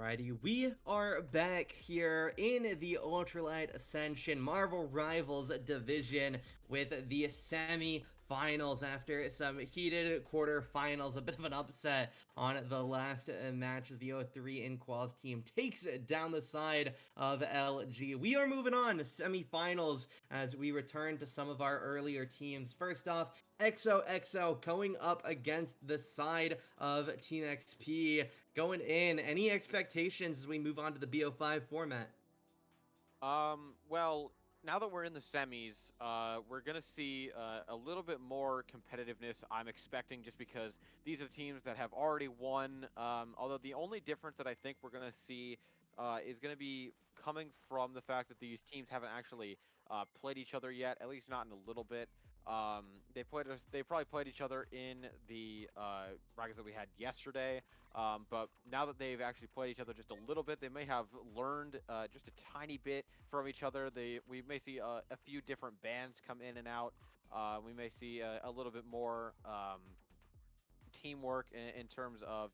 Alrighty, we are back here in the Ultralight Ascension Marvel Rivals division with the semi-finals after some heated quarter-finals. A bit of an upset on the last match as the O3 in Quals team takes down the side of LG. We are moving on to semi-finals as we return to some of our earlier teams. First off, XoXo going up against the side of Team XP. Going in, any expectations as we move on to the BO5 format? Well, now that we're in the semis, we're gonna see a little bit more competitiveness. I'm expecting just because these are teams that have already won. Although the only difference that I think we're gonna see is gonna be coming from the fact that these teams haven't actually played each other yet, at least not in a little bit. They probably played each other in the brackets that we had yesterday. But now that they've actually played each other just a little bit, they may have learned just a tiny bit from each other. We may see a few different bands come in and out. We may see a little bit more teamwork in terms of,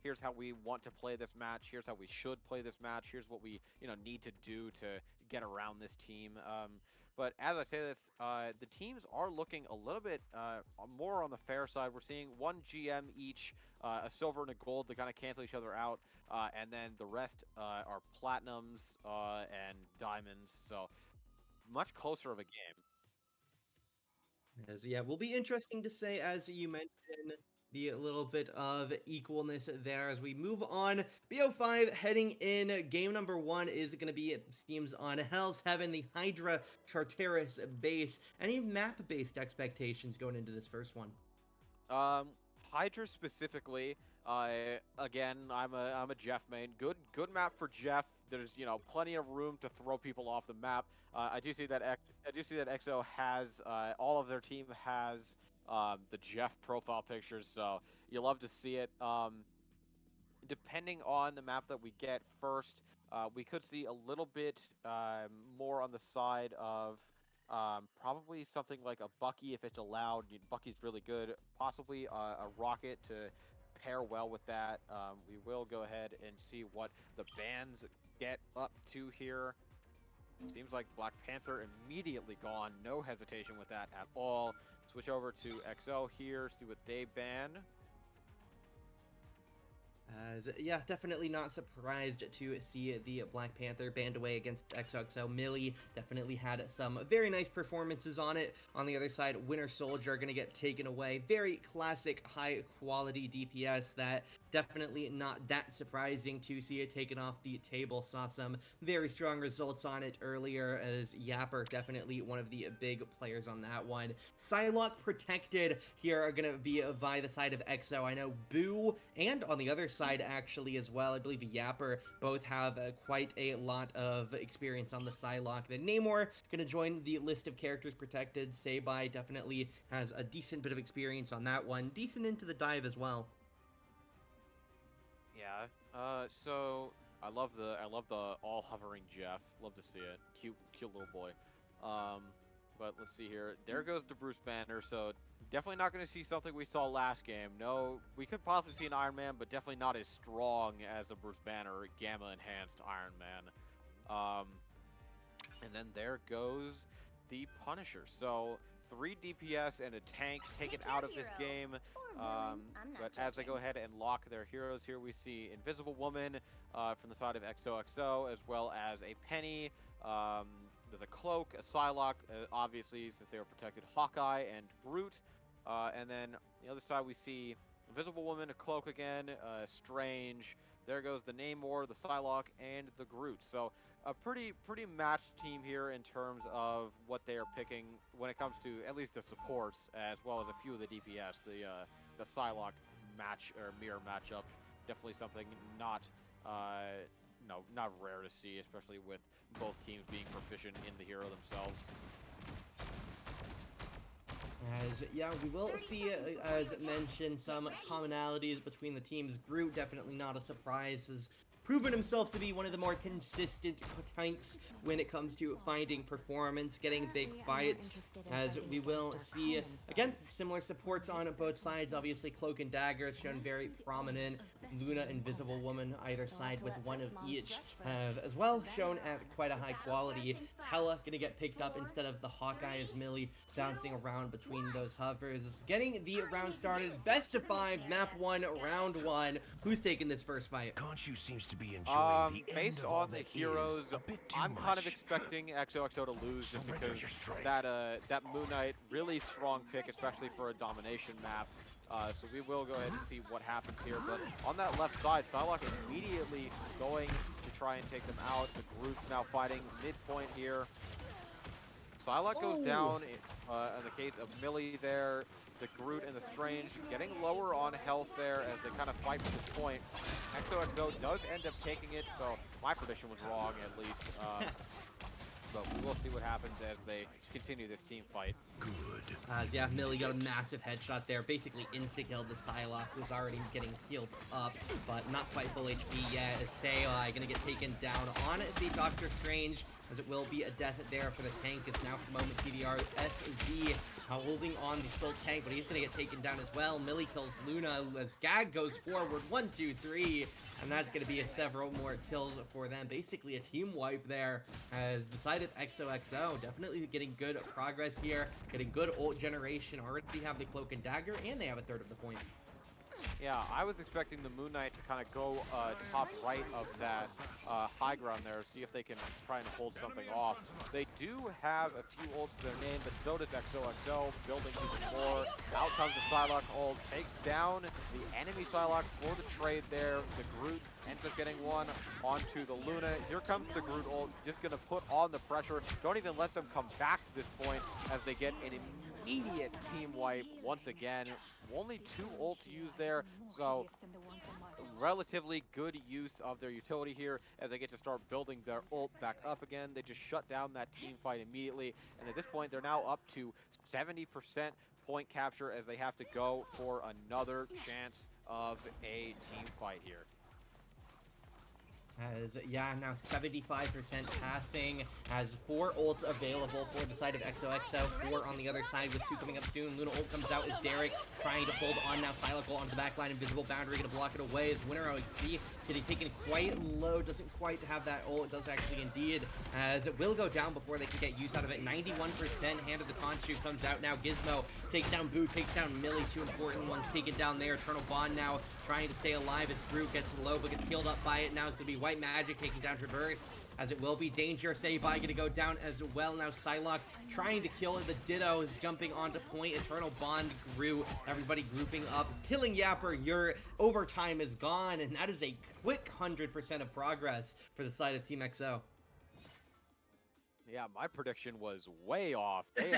here's how we want to play this match, here's how we should play this match, here's what we need to do to get around this team. But as I say this, the teams are looking a little bit more on the fair side. We're seeing one GM each, a silver and a gold to kind of cancel each other out, and then the rest are platinums and diamonds, so much closer of a game. As yeah, will be interesting to say, as you mentioned, the little bit of equalness there as we move on. BO5 heading in. Game number one is going to be, it seems, on Hell's Heaven, the Hydra Tartarus base. Any map-based expectations going into this first one? Hydra specifically. Again, I'm a Jeff main. Good map for Jeff. There's plenty of room to throw people off the map. I do see that XO has all of their team has the Jeff profile pictures, so you love to see it. Depending on the map that we get first, we could see a little bit more on the side of probably something like a Bucky if it's allowed. Bucky's really good. Possibly a Rocket to pair well with that. We will go ahead and see what the bands get up to here. Seems like Black Panther immediately gone. No hesitation with that at all. Switch over to XO here, see what they ban. Yeah, definitely not surprised to see the Black Panther banned away against XoXo. Millie definitely had some very nice performances on it. On the other side, Winter Soldier going to get taken away. Very classic, high-quality DPS that definitely not that surprising to see it taken off the table. Saw some very strong results on it earlier as Yapper, definitely one of the big players on that one. Psylocke protected here are going to be by the side of XO. I know Boo and on the other side actually as well, I believe Yapper both have quite a lot of experience on the Psylocke. Then Namor going to join the list of characters protected. Sabai definitely has a decent bit of experience on that one. Decent into the dive as well. Yeah. So I love the all hovering Jeff. Love to see it. Cute little boy. But let's see here. There goes the Bruce Banner. So definitely not going to see something we saw last game. No, we could possibly see an Iron Man, but definitely not as strong as a Bruce Banner, Gamma enhanced Iron Man. And then there goes the Punisher. So 3 DPS and a tank take it out of this game. But as I go ahead and lock their heroes here, we see Invisible Woman from the side of XoXo, as well as a Penny. There's a Cloak, a Psylocke, obviously, since they were protected, Hawkeye and Groot. And then on the other side, we see Invisible Woman, a Cloak again, Strange. There goes the Namor, the Psylocke, and the Groot. So a pretty matched team here in terms of what they are picking when it comes to at least the supports, as well as a few of the DPS. The Psylocke match or mirror matchup, definitely something not not rare to see, especially with both teams being proficient in the hero themselves. As, yeah, we will see, as mentioned, some commonalities between the teams. Groot, definitely not a surprise, as proven himself to be one of the more consistent tanks when it comes to finding performance, getting big fights, as we will see, again, similar supports on both sides. Obviously, Cloak and Dagger has shown very prominent. Luna, Invisible Woman, either side with one of each, have as well shown at quite a high quality. Hella gonna get picked up instead of the Hawkeye as Millie bouncing around between those hovers. Getting the round started, best of 5, map 1, round 1. Who's taking this first fight? Khonshu seems to be enjoying the based end of all on the that heroes, is a bit too I'm much. kind of expecting XoXo to lose just because that Moon Knight, really strong pick, especially for a domination map. So we will go ahead and see what happens here. But on that left side, Psylocke immediately going to try and take them out. The Groot's now fighting midpoint here. Psylocke goes down in the case of Millie there. The Groot and the Strange getting lower on health there as they kind of fight for this point. XoXo does end up taking it, so my prediction was wrong at least. But we'll see what happens as they continue this team fight. Good. Yeah, Millie got a massive headshot there. Basically insta-killed the Psylocke, who's already getting healed up, but not quite full HP yet. As Seoi gonna get taken down on the Doctor Strange, as it will be a death there for the tank. It's now for the moment TDR SZ holding on the Soul tank, but he's gonna get taken down as well. Millie kills Luna as Gag goes forward. 1, 2, 3, and that's gonna be several more kills for them. Basically a team wipe there, as the side of XoXo definitely getting good progress here, getting good ult generation. Already have the Cloak and Dagger, and they have a third of the point. Yeah, I was expecting the Moon Knight to kind of go top right of that high ground there, see if they can try and hold something off. They do have a few ults to their name, but so does XoXo, building even more. Out comes the Psylocke ult, takes down the enemy Psylocke for the trade there. The Groot ends up getting one onto the Luna. Here comes the Groot ult, just going to put on the pressure. Don't even let them come back to this point as they get an immediate team wipe once again. Only 2 ults used there, so relatively good use of their utility here as they get to start building their ult back up again. They just shut down that team fight immediately, and at this point they're now up to 70% point capture as they have to go for another chance of a team fight here. As, yeah, now 75% passing, has 4 ults available for the side of XoXo, 4 on the other side with 2 coming up soon. Luna ult comes out as Derek trying to hold on now. Psylocke onto the back line, invisible boundary, gonna block it away as Winner XP getting taken quite low, doesn't quite have that ult, it does actually indeed, as it will go down before they can get use out of it. 91% Hand of the Khonshu comes out now. Gizmo takes down Boo, takes down Millie, 2 important ones taken down there. Eternal Bond now trying to stay alive as Groot gets low but gets healed up by it. Now it's gonna be White Magic taking down Traverse, as it will be Danger. Save by gonna go down as well. Now Psylocke trying to kill the Ditto is jumping onto point. Eternal Bond grew, everybody grouping up, killing Yapper. Your overtime is gone, and that is a quick 100% of progress for the side of Team XO. Yeah, my prediction was way off. They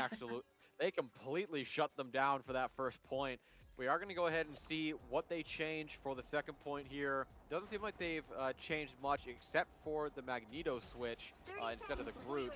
they completely shut them down for that first point. We are going to go ahead and see what they change for the second point here. Doesn't seem like they've changed much except for the Magneto switch instead of the Groot.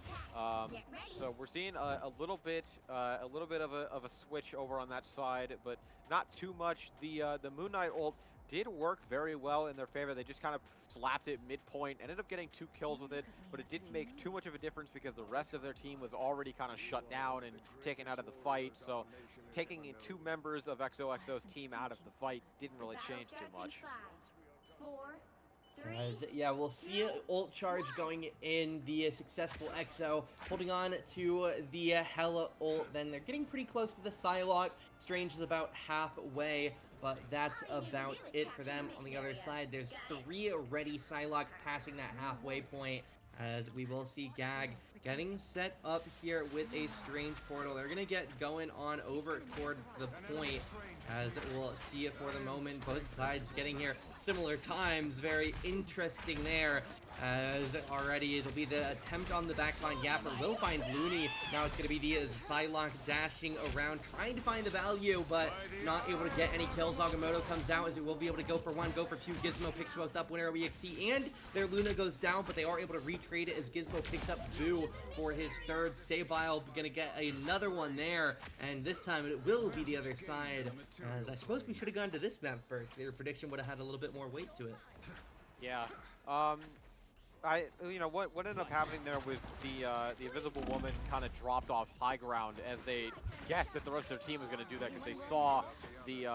So we're seeing a little bit of a switch over on that side, but not too much. The Moon Knight ult did work very well in their favor. They just kind of slapped it midpoint, ended up getting 2 kills with it, but it didn't make too much of a difference because the rest of their team was already kind of shut down and taken out of the fight. So taking 2 members of XoXo's team out of the fight didn't really change too much. Yeah, we'll see ult charge going in the successful XO, holding on to the Hella ult. Then they're getting pretty close to the Psylocke. Strange is about halfway, but that's about it for them. On the other side, there's 3 ready Psylocke passing that halfway point, as we will see Gag getting set up here with a Strange portal. They're gonna get going on over toward the point, as we'll see it for the moment. Both sides getting here similar times. Very interesting there, as already it'll be the attempt on the backline. Yapper will find Looney. Now it's going to be the Psylocke dashing around, trying to find the value, but not able to get any kills. Agamotto comes out, as it will be able to go for 1, go for 2. Gizmo picks both up. Winner EXE, and their Luna goes down, but they are able to retrade it as Gizmo picks up Boo for his 3rd. Sabile gonna get another one there, and this time it will be the other side, as I suppose we should have gone to this map first. Their prediction would have had a little bit more weight to it. Yeah. What ended up happening there was the Invisible Woman kind of dropped off high ground as they guessed that the rest of their team was going to do that because they saw the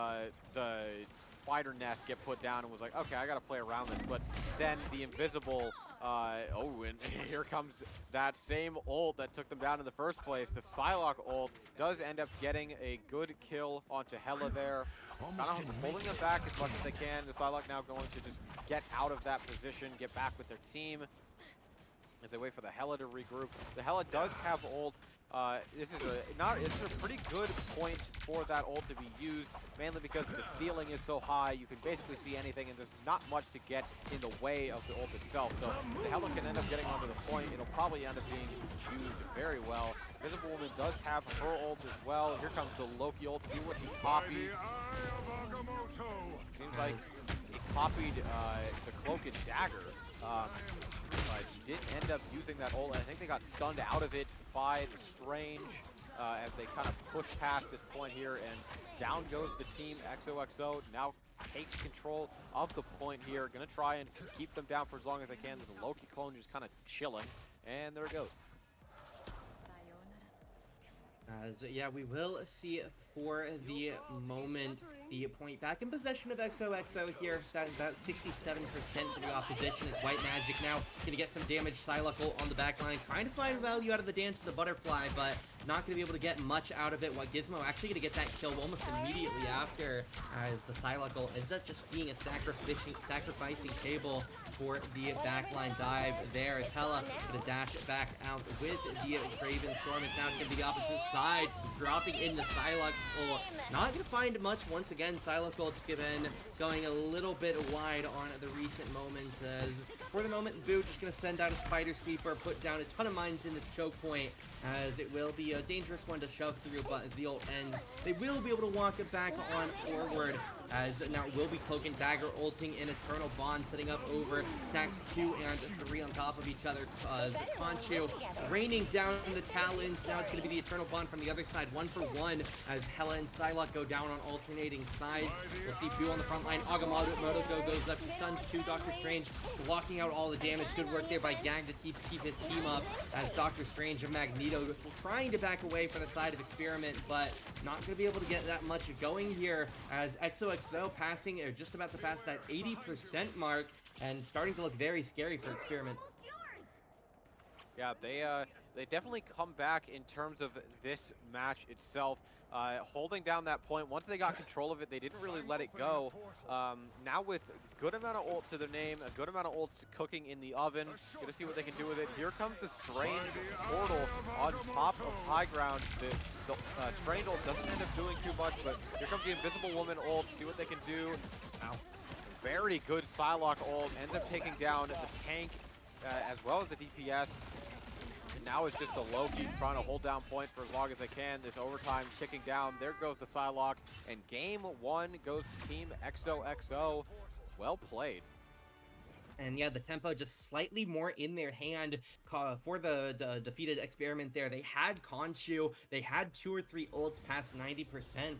spider nest get put down and was like, okay, I got to play around this. But then the Invisible, and here comes that same ult that took them down in the first place. The Psylocke ult does end up getting a good kill onto Hela there. Kind of holding them back as much as they can. The Psylocke now going to just get out of that position, get back with their team as they wait for the Hela to regroup. The Hela does have ult. This is a pretty good point for that ult to be used, mainly because the ceiling is so high. You can basically see anything, and there's not much to get in the way of the ult itself. So the Hela can end up getting onto the point. It'll probably end up being used very well. Visible Woman does have her ult as well. Here comes the Loki ult. See what he copied. Seems like he copied the Cloak and Dagger, but he didn't end up using that ult. I think they got stunned out of it by the Strange as they kind of push past this point here, and down goes the team. XoXo now takes control of the point here. Gonna try and keep them down for as long as they can. There's a Loki clone just kind of chilling, and there it goes. Yeah, we will see for the moment the point back in possession of XoXo here. That 67% to the opposition is White Magic now going to get some damage. Psylocke ult on the back line, trying to find value out of the Dance of the Butterfly, but not going to be able to get much out of it. What Gizmo actually going to get that kill almost immediately after, as the Psylocke ult ends up just being a sacrificing table for the backline dive there. As Hela going to dash it back out with the Craven Storm. It's now going to be the opposite side, dropping in the Psylocke ult. Not going to find much once again. Psylocke ult's given going a little bit wide on the recent moments, as for the moment, Boo just going to send out a Spider Sweeper, put down a ton of mines in this choke point, as it will be a dangerous one to shove through, but as the ult ends, they will be able to walk it back on forward, as now will be Cloak and Dagger ulting in Eternal Bond, setting up over stacks 2 and 3 on top of each other. Conchu raining down the Talons. Now it's going to be the Eternal Bond from the other side, 1-for-1, as Hela and Psylocke go down on alternating sides. We'll see Boo on the front line. Agamotto goes up. He stuns 2. Doctor Strange blocking out all the damage. Good work there by Gag to keep his team up, as Doctor Strange and Magneto still trying to back away for the side of Experiment, but not going to be able to get that much going here, as XoXo passing, or just about to pass that 80% mark, and starting to look very scary for Experiment. Yeah, they definitely come back in terms of this match itself. Holding down that point, once they got control of it, they didn't really let it go. Now with a good amount of ult to their name, a good amount of ults cooking in the oven, gonna see what they can do with it. Here comes the Strange portal on top of high ground. The Strange ult doesn't end up doing too much, but here comes the Invisible Woman ult, see what they can do. Now, very good Psylocke ult, ends up taking down the tank as well as the DPS. And now it's just a Loki trying to hold down point for as long as they can. This overtime ticking down. There goes the Psylocke. And game 1 goes to Team XoXo. Well played. And yeah, the tempo just slightly more in their hand for the defeated Experiment there. They had Conchu, they had 2 or 3 ults past 90%,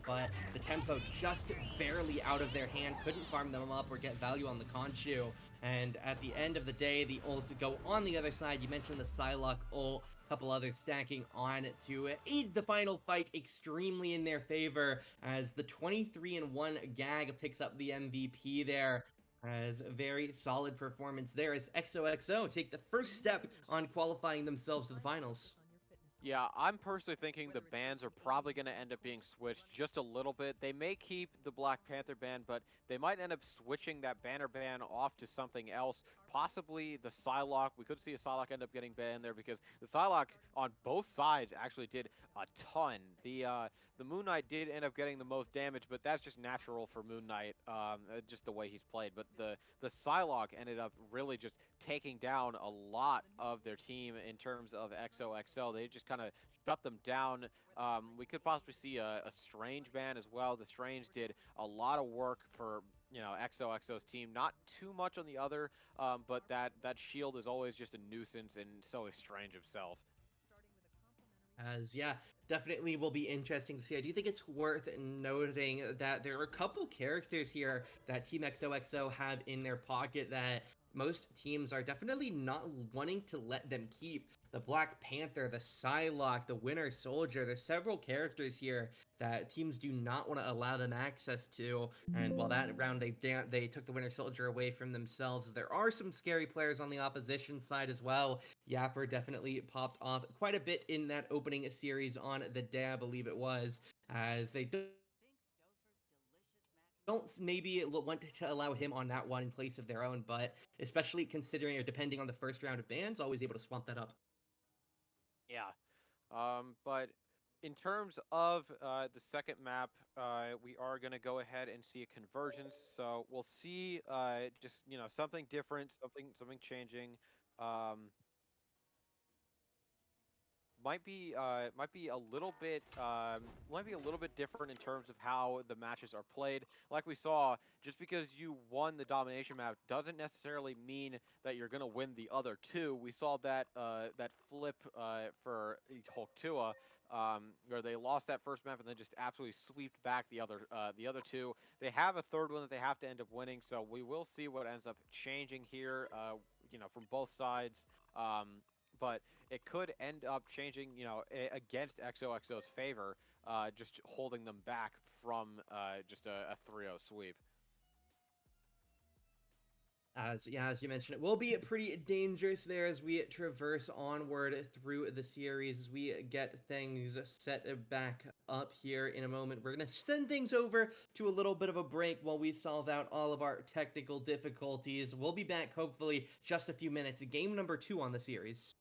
but the tempo just barely out of their hand. Couldn't farm them up or get value on the Conchu. And at the end of the day, the ults go on the other side. You mentioned the Psylocke ult, a couple others stacking on to aid the final fight extremely in their favor, as the 23-1 Gag picks up the MVP there. As a very solid performance there, as XoXo take the first step on qualifying themselves to the finals. Yeah, I'm personally thinking the bans are probably going to end up being switched just a little bit. They may keep the Black Panther ban, but they might end up switching that banner ban off to something else. Possibly the Psylocke. We could see a Psylocke end up getting banned there, because the Psylocke on both sides actually did a ton. The Moon Knight did end up getting the most damage, but that's just natural for Moon Knight, just the way he's played. But the Psylocke ended up really just taking down a lot of their team in terms of XoXo. They just kind of shut them down. We could possibly see a Strange ban as well. The Strange did a lot of work for, XoXo's team. Not too much on the other, but that shield is always just a nuisance, and so is Strange himself. As yeah, definitely will be interesting to see. I do think it's worth noting that there are a couple characters here that Team XoXo have in their pocket that most teams are definitely not wanting to let them keep the Black Panther, the Psylocke, the Winter Soldier. There's several characters here that teams do not want to allow them access to. And while that round they took the Winter Soldier away from themselves, there are some scary players on the opposition side as well. Yapper definitely popped off quite a bit in that opening series on the day, I believe it was, as they don't maybe want to allow him on that one in place of their own, but especially considering or depending on the first round of bans, always able to swamp that up. Yeah. But in terms of the second map, we are going to go ahead and see a convergence. So we'll see just, something different, something changing. Might be a little bit different in terms of how the matches are played. Like we saw, just because you won the domination map doesn't necessarily mean that you're gonna win the other two. We saw that that flip for TheRivalTuah, where they lost that first map and then just absolutely swept back the other two. They have a third one that they have to end up winning, so we will see what ends up changing here. From both sides. But it could end up changing, against XoXo's favor, just holding them back from just a 3-0 sweep. As you mentioned, it will be pretty dangerous there as we traverse onward through the series, as we get things set back up here in a moment. We're going to send things over to a little bit of a break while we solve out all of our technical difficulties. We'll be back, hopefully, just a few minutes. Game number 2 on the series.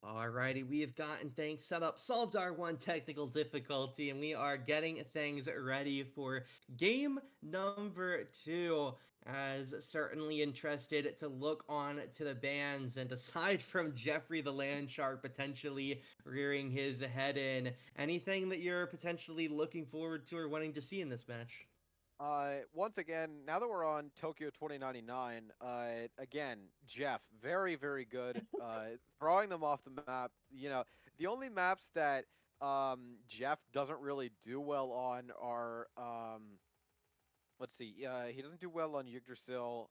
Alrighty, we have gotten things set up, solved our one technical difficulty, and we are getting things ready for game number 2. As certainly interested to look on to the bans, and aside from Jeffrey the Landshark potentially rearing his head in, anything that you're potentially looking forward to or wanting to see in this match? Once again, now that we're on Tokyo 2099, again, Jeff, very, very good. Throwing them off the map. The only maps that Jeff doesn't really do well on are, let's see, he doesn't do well on Yggdrasil.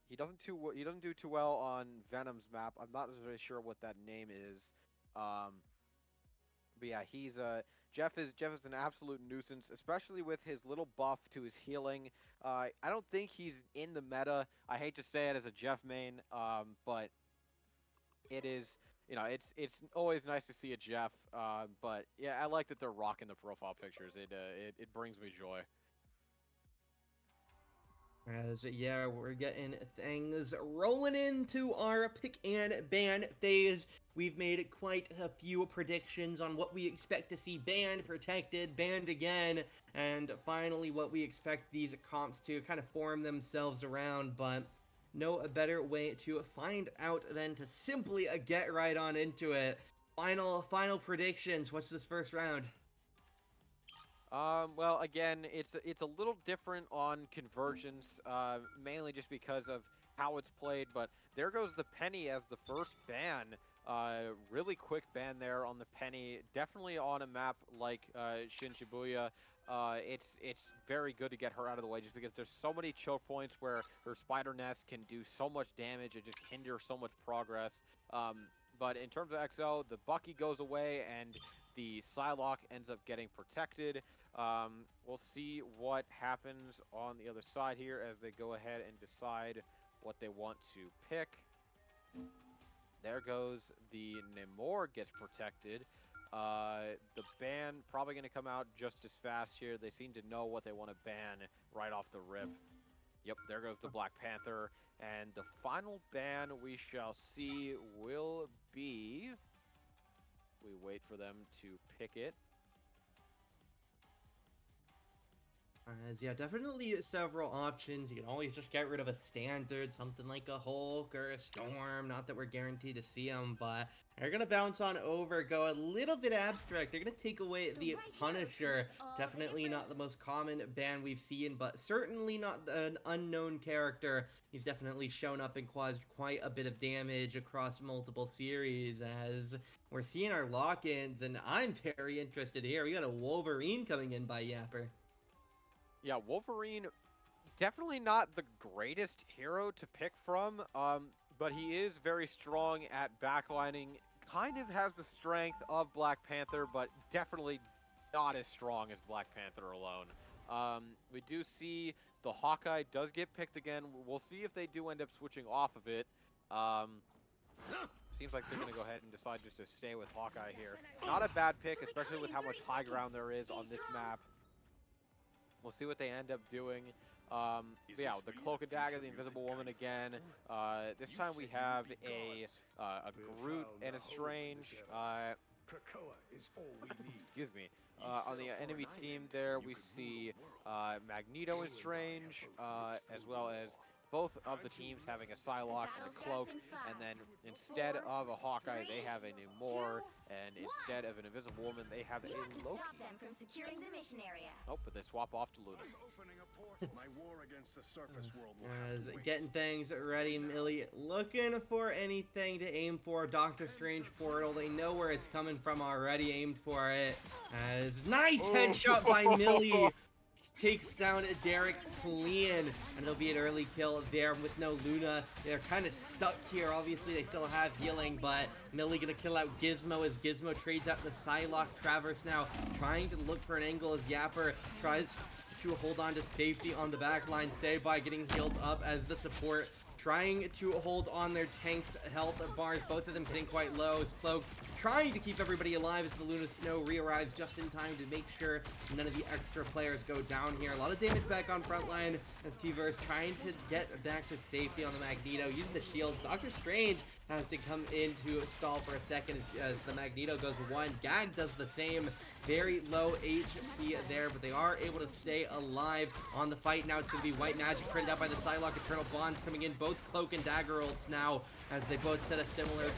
He doesn't do too well on Venom's map. I'm not really sure what that name is. But yeah, Jeff is an absolute nuisance, especially with his little buff to his healing. I don't think he's in the meta. I hate to say it as a Jeff main, but it is, it's always nice to see a Jeff. But yeah, I like that they're rocking the profile pictures. It brings me joy. As we're getting things rolling into our pick and ban phase. We've made quite a few predictions on what we expect to see banned, protected, banned again, and finally what we expect these comps to kind of form themselves around, but no better way to find out than to simply get right on into it. Final predictions. What's this first round? Well, again, it's a little different on Convergence, mainly just because of how it's played, but there goes the Penny as the first ban. Really quick ban there on the Penny, definitely on a map like Shin Shibuya. it's very good to get her out of the way just because there's so many choke points where her spider nest can do so much damage and just hinder so much progress. But in terms of XO, the Bucky goes away and the Psylocke ends up getting protected. We'll see what happens on the other side here as they go ahead and decide what they want to pick. There goes the Namor gets protected. The ban probably going to come out just as fast here. They seem to know what they want to ban right off the rip. Yep, there goes the Black Panther. And the final ban we shall see will be... We wait for them to pick it. As yeah, definitely several options. You can always just get rid of a standard, something like a Hulk or a Storm. Not that we're guaranteed to see them, but they're gonna bounce on over, go a little bit abstract. They're gonna take away the Punisher. Definitely not the most common ban we've seen, but certainly not an unknown character. He's definitely shown up and caused quite a bit of damage across multiple series as we're seeing our lock-ins, and I'm very interested here. We got a Wolverine coming in by Yapper. Yeah, Wolverine, definitely not the greatest hero to pick from, but he is very strong at backlining. Kind of has the strength of Black Panther, but definitely not as strong as Black Panther alone. We do see the Hawkeye does get picked again. We'll see if they do end up switching off of it. Seems like they're going to go ahead and decide just to stay with Hawkeye here. Not a bad pick, especially with how much high ground there is on this map. We'll see what they end up doing. But yeah, the Cloak and Dagger, the Invisible Woman again. This time we have a Groot and a Strange. Excuse me. On the enemy team there, we see Magneto and Strange, as well as both of the teams having a Psylocke and a Cloak, and then instead of a Hawkeye, they have a Namor, and instead of an Invisible Woman, they have a Loki. Oh, but they swap off to Luna. As getting things ready, Millie looking for anything to aim for. Doctor Strange portal, they know where it's coming from already, aimed for it. As nice headshot by Millie. Takes down Derek clean, and it'll be an early kill there with no Luna. They're kind of stuck here. Obviously, they still have healing, but Millie gonna kill out Gizmo as Gizmo trades out the Psylocke. Traverse now trying to look for an angle as Yapper tries to hold on to safety on the back line, saved by getting healed up as the support trying to hold on their tank's health bars. Both of them getting quite low as Cloak trying to keep everybody alive as the Luna Snow re-arrives just in time to make sure none of the extra players go down here. A lot of damage back on frontline as T-Verse trying to get back to safety on the Magneto, using the shields. Doctor Strange has to come in to stall for a second as the Magneto goes one. Gag does the same. Very low HP there, but they are able to stay alive on the fight. Now it's going to be White Magic critted out by the Psylocke. Eternal Bonds coming in. Both Cloak and Dagger ults now as they both set a similar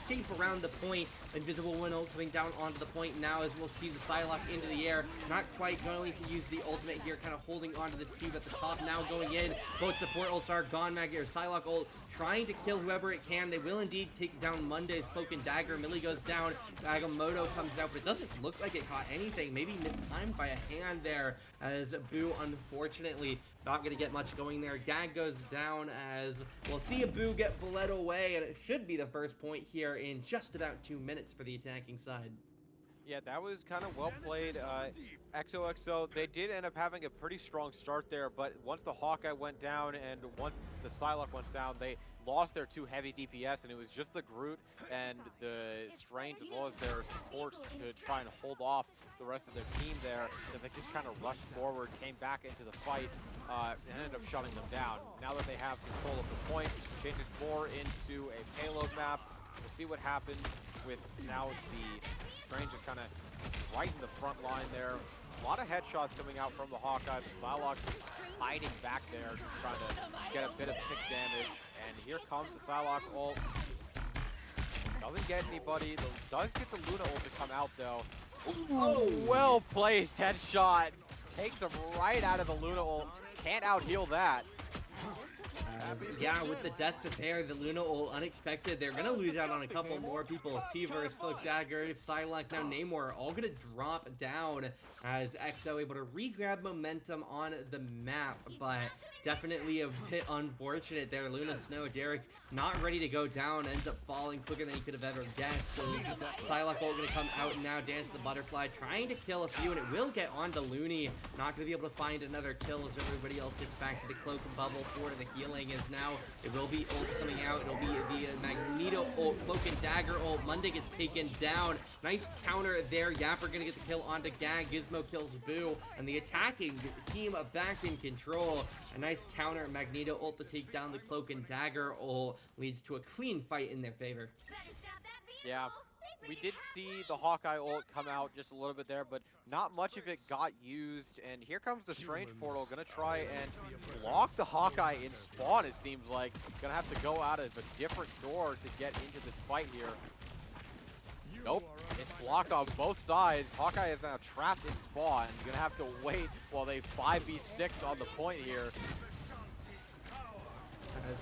shape around the point. Invisible Winnow coming down onto the point now as we'll see the Psylocke into the air. Not quite going to use the ultimate here, kind of holding onto this cube at the top now going in. Both support ults are gone. Psylocke ult trying to kill whoever it can. They will indeed take down Monday's Cloak and Dagger. Millie goes down. Agamotto comes out, but it doesn't look like it caught anything. Maybe mistimed by a hand there as Boo, unfortunately, not going to get much going there. Gag goes down as we'll see a Boo get bled away, and it should be the first point here in just about 2 minutes for the attacking side. Yeah, that was kind of well played. XoXo, they did end up having a pretty strong start there, but once the Hawkeye went down and once the Psylocke went down, they lost their two heavy DPS, and it was just the Groot and the Strange as well as their supports to try and hold off the rest of their team there, that they just kind of rushed forward, came back into the fight, and ended up shutting them down. Now that they have control of the point, changes more into a payload map. We'll see what happens with now the Strange is kind of right in the front line there. A lot of headshots coming out from the Hawkeye. The Psylocke is hiding back there, just trying to get a bit of pick damage. And here comes the Psylocke ult. Doesn't get anybody. Does get the Luna ult to come out though. Oh, well placed headshot. Takes him right out of the Luna ult. Can't out heal that. Yeah, with the death there, the Luna ult unexpected. They're gonna lose out on a couple more people. T-Verse, Cloak Dagger, Psylocke, now Namor, all gonna drop down as XO able to re-grab momentum on the map, but definitely a bit unfortunate there. Luna, Snow, Derek not ready to go down, ends up falling quicker than he could have ever guessed. So Psylocke ult gonna come out now, dance the butterfly, trying to kill a few, and it will get onto Looney. Not gonna be able to find another kill as everybody else gets back to the cloak and bubble for the healing. Is now it will be ults coming out. It'll be the Magneto ult, Cloak and Dagger ult. Monday gets taken down. Nice counter there. Yapper gonna get the kill onto Gag. Gizmo kills Boo, and the attacking team back in control. A nice counter Magneto ult to take down the Cloak and Dagger ult leads to a clean fight in their favor. Yeah, we did see the Hawkeye ult come out just a little bit there, but not much of it got used. And here comes the Strange Portal, gonna try and block the Hawkeye in spawn, it seems like. Gonna have to go out of a different door to get into this fight here. Nope, it's blocked on both sides. Hawkeye is now trapped in spawn. Gonna have to wait while they 5v6 on the point here.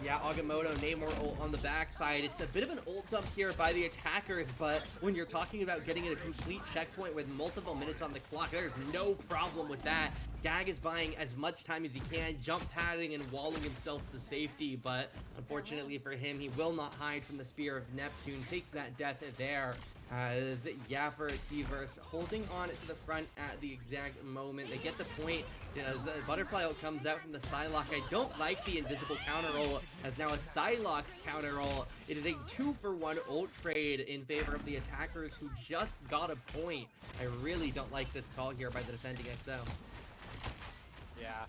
Yeah, Agamotto, Namor ult on the backside. It's a bit of an ult dump here by the attackers, but when you're talking about getting a complete checkpoint with multiple minutes on the clock, there's no problem with that. Gag is buying as much time as he can, jump padding and walling himself to safety, but unfortunately for him, he will not hide from the Spear of Neptune. Takes that death there. As Yapper, T-Verse holding on to the front at the exact moment. They get the point as Butterfly ult comes out from the Psylocke. I don't like the invisible counter ult as now a Psylocke counter ult. It is a 2-for-1 ult trade in favor of the attackers who just got a point. I really don't like this call here by the defending XO. Yeah.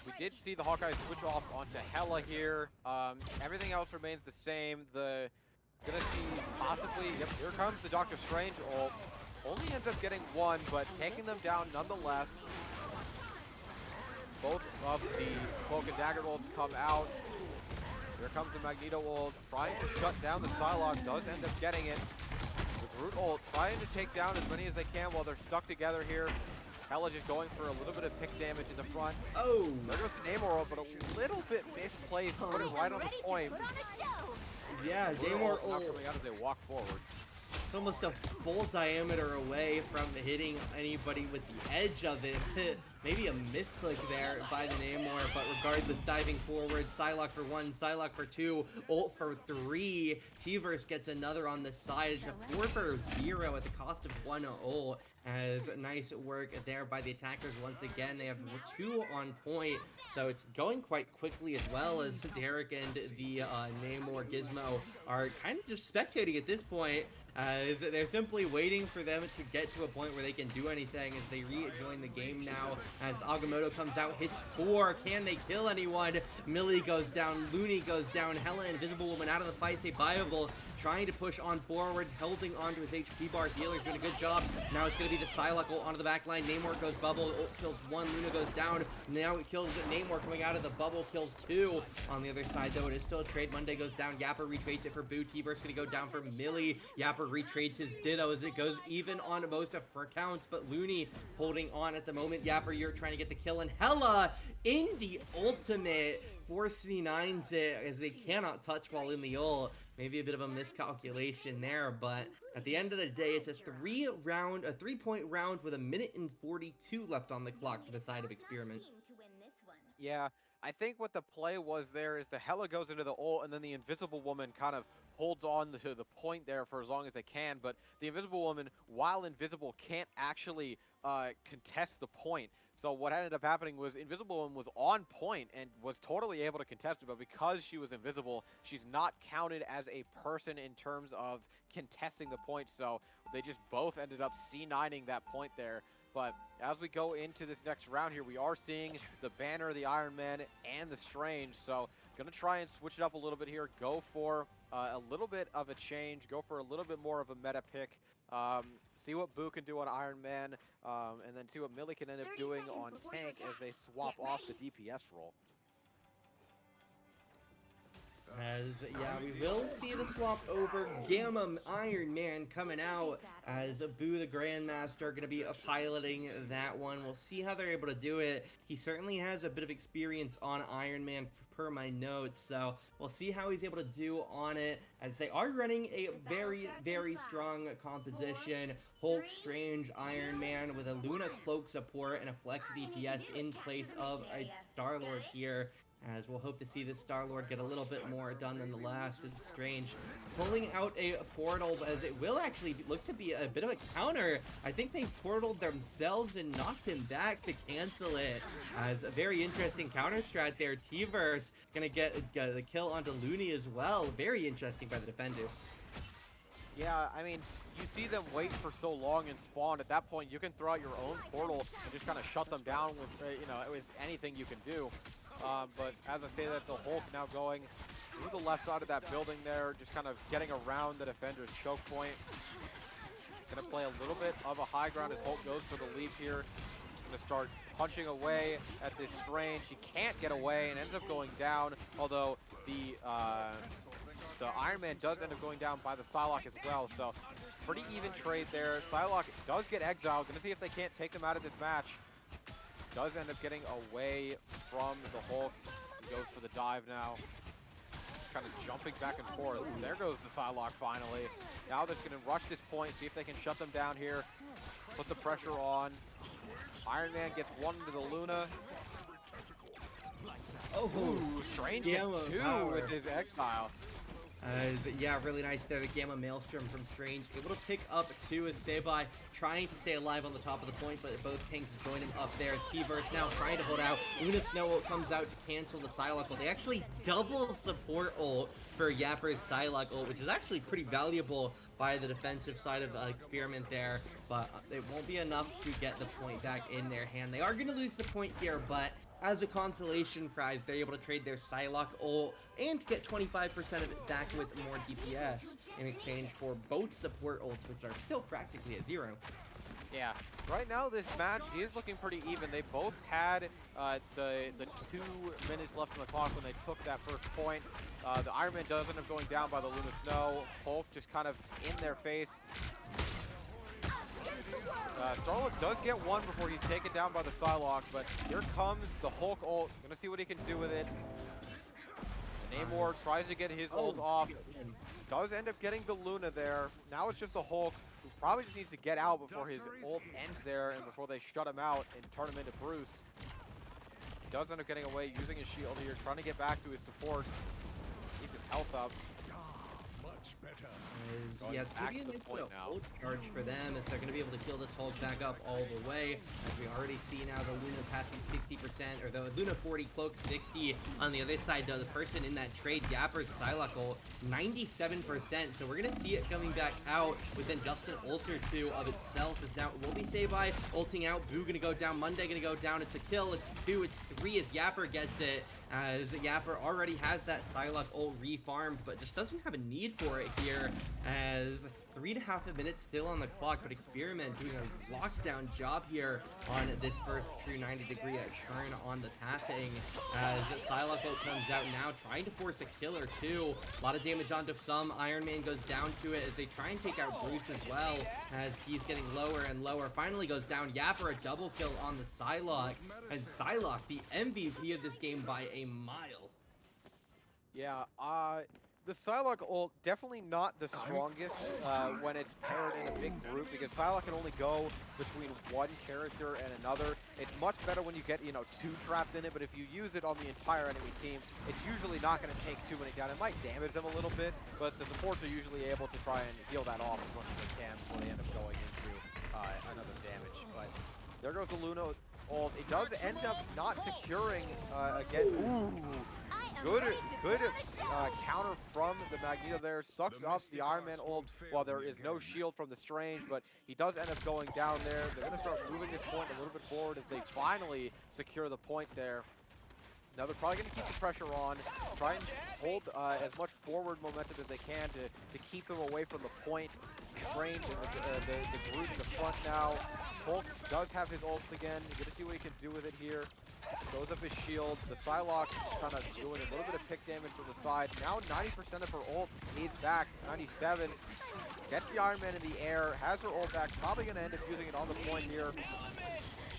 We did see the Hawkeye switch off onto Hela here. Everything else remains the same. Gonna see possibly, yep, here comes the Doctor Strange ult. Only ends up getting one, but taking them down nonetheless. Both of the Cloak and Dagger ults come out. Here comes the Magneto ult, trying to shut down the Psylocke, does end up getting it. The Groot ult trying to take down as many as they can while they're stuck together here. Hela just going for a little bit of pick damage in the front. Oh! There goes the Namor ult, but a little bit misplaced, put it right on the point. Yeah, Namor ult coming out as they walk forward. It's almost a full diameter away from hitting anybody with the edge of it. Maybe a misclick there by the Namor, but regardless, diving forward, Psylocke for 1, Psylocke for 2, ult for 3. T-Verse gets another on the side. It's a 4 for 0 at the cost of 1 ult. As nice work there by the attackers once again. They have 2 on point, so it's going quite quickly as well as Derek and the Namor Gizmo are kind of just spectating at this point. As they're simply waiting for them to get to a point where they can do anything as they rejoin the game now. As Agamotto comes out, hits 4. Can they kill anyone? Millie goes down, Looney goes down, Hela, Invisible Woman out of the fight, say viable. Trying to push on forward, holding onto his HP bar. Healer's doing a good job. Now it's going to be the Psylocke ult onto the back line. Namor goes bubble. Ult kills 1. Luna goes down. Now it kills Namor coming out of the bubble. Kills 2. On the other side, though, it is still a trade. Monday goes down. Yapper retrades it for Boo. T-Verse going to go down for Millie. Yapper retrades his Ditto as it goes even on most of for counts. But Looney holding on at the moment. Yapper, you're trying to get the kill. And Hela in the ultimate 4C9s it as they cannot touch while in the ult. Maybe a bit of a miscalculation there, but at the end of the day, it's a 3-point round with 1:42 minutes left on the clock for the side of Experiment. Yeah, I think what the play was there is the Hela goes into the ult, and then the Invisible Woman kind of holds on to the point there for as long as they can, but the Invisible Woman, while invisible, can't actually contest the point. So what ended up happening was Invisible Woman was on point and was totally able to contest it, but because she was invisible, she's not counted as a person in terms of contesting the point, so they just both ended up C9ing that point there. But as we go into this next round here, we are seeing the Banner, the Iron Man, and the Strange, so gonna try and switch it up a little bit here, go for a little bit of a change, go for a little bit more of a meta pick, see what Boo can do on Iron Man, and then see what Millie can end up doing on Tank as they swap off the DPS role. As, yeah, we will see the swap over. Gamma Iron Man coming out as Boo the Grandmaster are going to be piloting that one. We'll see how they're able to do it. He certainly has a bit of experience on Iron Man per my notes, so we'll see how he's able to do on it, as they are running a very, very strong composition. Hulk, Strange, Iron Man with a Luna Cloak support and a Flex DPS in place of a Star-Lord here. As we'll hope to see this Star-Lord get a little bit more done than the last. It's Strange pulling out a portal, as it will actually look to be a bit of a counter. I think they portaled themselves and knocked him back to cancel it. As a very interesting counter strat there. T-Verse gonna get the kill onto Looney as well. Very interesting by the defenders. Yeah, I mean, you see them wait for so long and spawn. At that point, you can throw out your own portal and just kind of shut them down with, with anything you can do. But as I say that, the Hulk now going through the left side of that building there, just kind of getting around the defender's choke point. Gonna play a little bit of a high ground as Hulk goes for the leap here. Gonna start punching away at this Strange. He can't get away and ends up going down, although the Iron Man does end up going down by the Psylocke as well, so pretty even trade there. Psylocke does get exiled. Gonna see if they can't take them out of this match. Does end up getting away from the Hulk. He goes for the dive now. Kind of jumping back and forth. There goes the Psylocke finally. Now they're going to rush this point, see if they can shut them down here. Put the pressure on. Iron Man gets one into the Luna. Oh, ooh, Strange gets two with his exile. Yeah, really nice there. The Gamma Maelstrom from Strange. Able to pick up two as Sabai trying to stay alive on the top of the point, but both tanks join him up there as T-Verse now trying to hold out. Luna Snow comes out to cancel the Psylocke ult. They actually double support ult for Yapper's Psylocke ult, which is actually pretty valuable by the defensive side of Xperiment there, but it won't be enough to get the point back in their hand. They are going to lose the point here, but as a consolation prize, they're able to trade their Psylocke ult and get 25% of it back with more DPS in exchange for both support ults, which are still practically at 0. Yeah, right now this match is looking pretty even. They both had the 2 minutes left on the clock when they took that first point. The Iron Man does end up going down by the Luna Snow. Hulk just kind of in their face. Star-Lord does get one before he's taken down by the Psylocke, but here comes the Hulk ult. Gonna see what he can do with it. Namor tries to get his ult off. Does end up getting the Luna there. Now it's just the Hulk, who probably just needs to get out before his ult ends there and before they shut him out and turn him into Bruce. He does end up getting away using his shield here, trying to get back to his supports. Keep his health up. Yeah, it's going to be a nice little ult charge for them, as they're going to be able to kill this Hulk back up all the way. As we already see now, the Luna passing 60%, or the Luna 40, Cloak 60. On the other side, though, the person in that trade, Yapper's Psylocke ult, 97%. So we're going to see it coming back out within just an ult or two of itself. As now it will be Sabai ulting out. Boo going to go down. Monday going to go down. It's a kill. It's 2. It's 3 as Yapper gets it. As Yapper already has that Psylocke ult refarmed, but just doesn't have a need for it here, as 3.5 minutes still on the clock, but Xperiment doing a lockdown job here on this first true 90-degree turn on the tapping, as Psylocke ult comes out now, trying to force a kill or two. A lot of damage onto some. Iron Man goes down to it as they try and take out Bruce as well, as he's getting lower and lower. Finally goes down. Yapper a double kill on the Psylocke, and Psylocke the MVP of this game by a mile. Yeah, the Psylocke ult definitely not the strongest when it's paired in a big group, because Psylocke can only go between one character and another. It's much better when you get, 2 trapped in it, but if you use it on the entire enemy team, it's usually not going to take too many down. It might damage them a little bit, but the supports are usually able to try and heal that off as much as they can before they end up going into another damage. But there goes the Luna ult. It does end up not securing against... Ooh! Good counter from the Magneto there. Sucks up the Iron Man ult while there is no shield from the Strange, but he does end up going down there. They're going to start moving this point a little bit forward as they finally secure the point there. Now they're probably going to keep the pressure on, try and hold as much forward momentum as they can to keep them away from the point. Strange and the group in the front now. Hulk does have his ult again. You're going to see what he can do with it here. Goes up his shield. The Psylocke kind of doing a little bit of pick damage to the side. Now 90% of her ult is back. 97. Gets the Iron Man in the air. Has her ult back. Probably going to end up using it on the point here.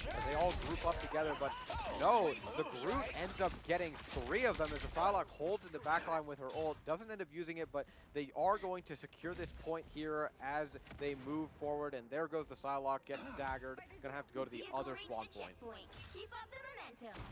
As they all group up together, but no, the Groot ends up getting 3 of them as the Psylocke holds in the backline with her ult, doesn't end up using it, but they are going to secure this point here as they move forward, and there goes the Psylocke, gets staggered, gonna have to go to the other spawn point.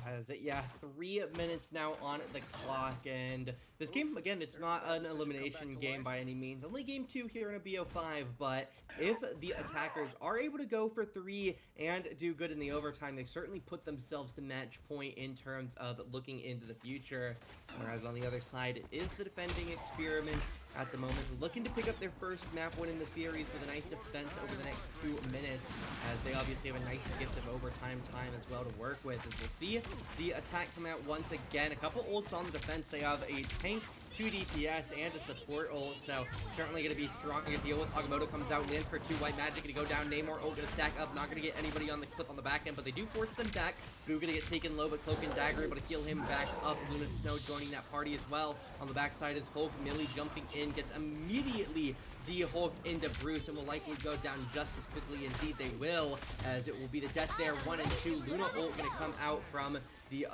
As it, yeah, 3 minutes now on the clock, and this game, again, it's not an elimination game by any means, only game 2 here in a BO5, but if the attackers are able to go for 3 and do good in the overtime, they certainly put themselves to match point in terms of looking into the future. Whereas on the other side, it is the defending Experiment at the moment, looking to pick up their first map win in the series with a nice defense over the next 2 minutes, as they obviously have a nice gift of overtime time as well to work with. As we'll see the attack come out once again, a couple ults on the defense. They have a tank, 2 DPS, and a support ult, so certainly going to be strong to deal with. Agamotto comes out, lands for 2 white magic, going to go down. Namor ult going to stack up, not going to get anybody on the clip on the back end, but they do force them back. Boo going to get taken low, but Cloak and Dagger able to heal him back up. Luna Snow joining that party as well. On the backside is Hulk. Millie jumping in, gets immediately de-hulked into Bruce, and will likely go down just as quickly. Indeed they will, as it will be the death there. 1 and 2. Luna ult going to come out from the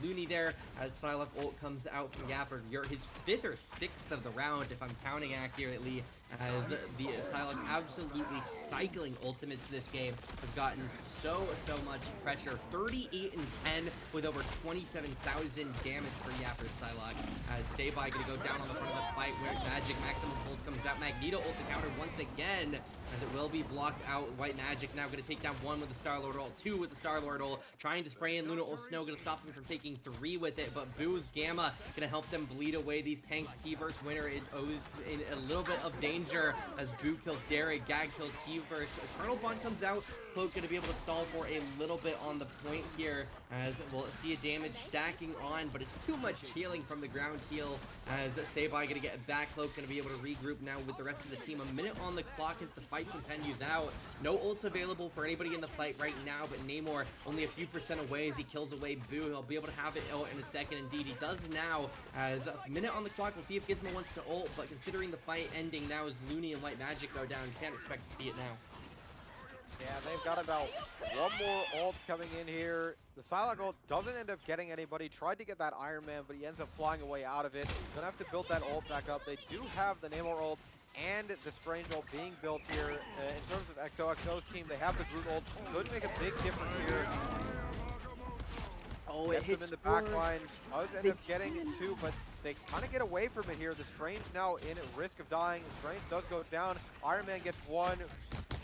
Looney there, as Psylocke ult comes out from Yapper. His 5th or 6th of the round, if I'm counting accurately, as the Psylocke absolutely cycling ultimates this game has gotten so much pressure. 38 and 10 with over 27,000 damage for Yapper's Psylocke, as Sabai gonna go down on the front of the fight where Magic Maximum Pulse comes out. Magneto ult to counter once again, as it will be blocked out. White Magic now gonna take down 1 with the Star-Lord ult, 2 with the Star-Lord ult, trying to spray in Luna ult. Snow gonna stop them from taking 3 with it, but Boo's Gamma gonna help them bleed away these tanks. Key versus Winner is in a little bit of danger as Boo kills Derek, Gag kills Key versus Eternal Bond comes out. Cloak gonna be able to stall for a little bit on the point here, as we'll see a damage stacking on, but it's too much healing from the ground heal, as Sabai gonna get back. Cloak gonna be able to regroup now with the rest of the team. A minute on the clock as the fight continues out. No ults available for anybody in the fight right now, but Namor only a few % away as he kills away Boo. He'll be able to have it out in a second. Indeed, he does now, as a minute on the clock. We'll see if Gizmo wants to ult, but considering the fight ending now as Looney and White Magic go down, can't expect to see it now. Yeah, they've got about 1 more ult coming in here. The Psylocke ult doesn't end up getting anybody. Tried to get that Iron Man, but he ends up flying away out of it. Gonna have to build that ult back up. They do have the Namor ult and the Strange ult being built here. In terms of XoXo's team, they have the Groot ult. Could make a big difference here. Oh, it hits them in the back line. Does end up getting 2, but they kind of get away from it here. The Strange now in risk of dying. Strange does go down. Iron Man gets 1.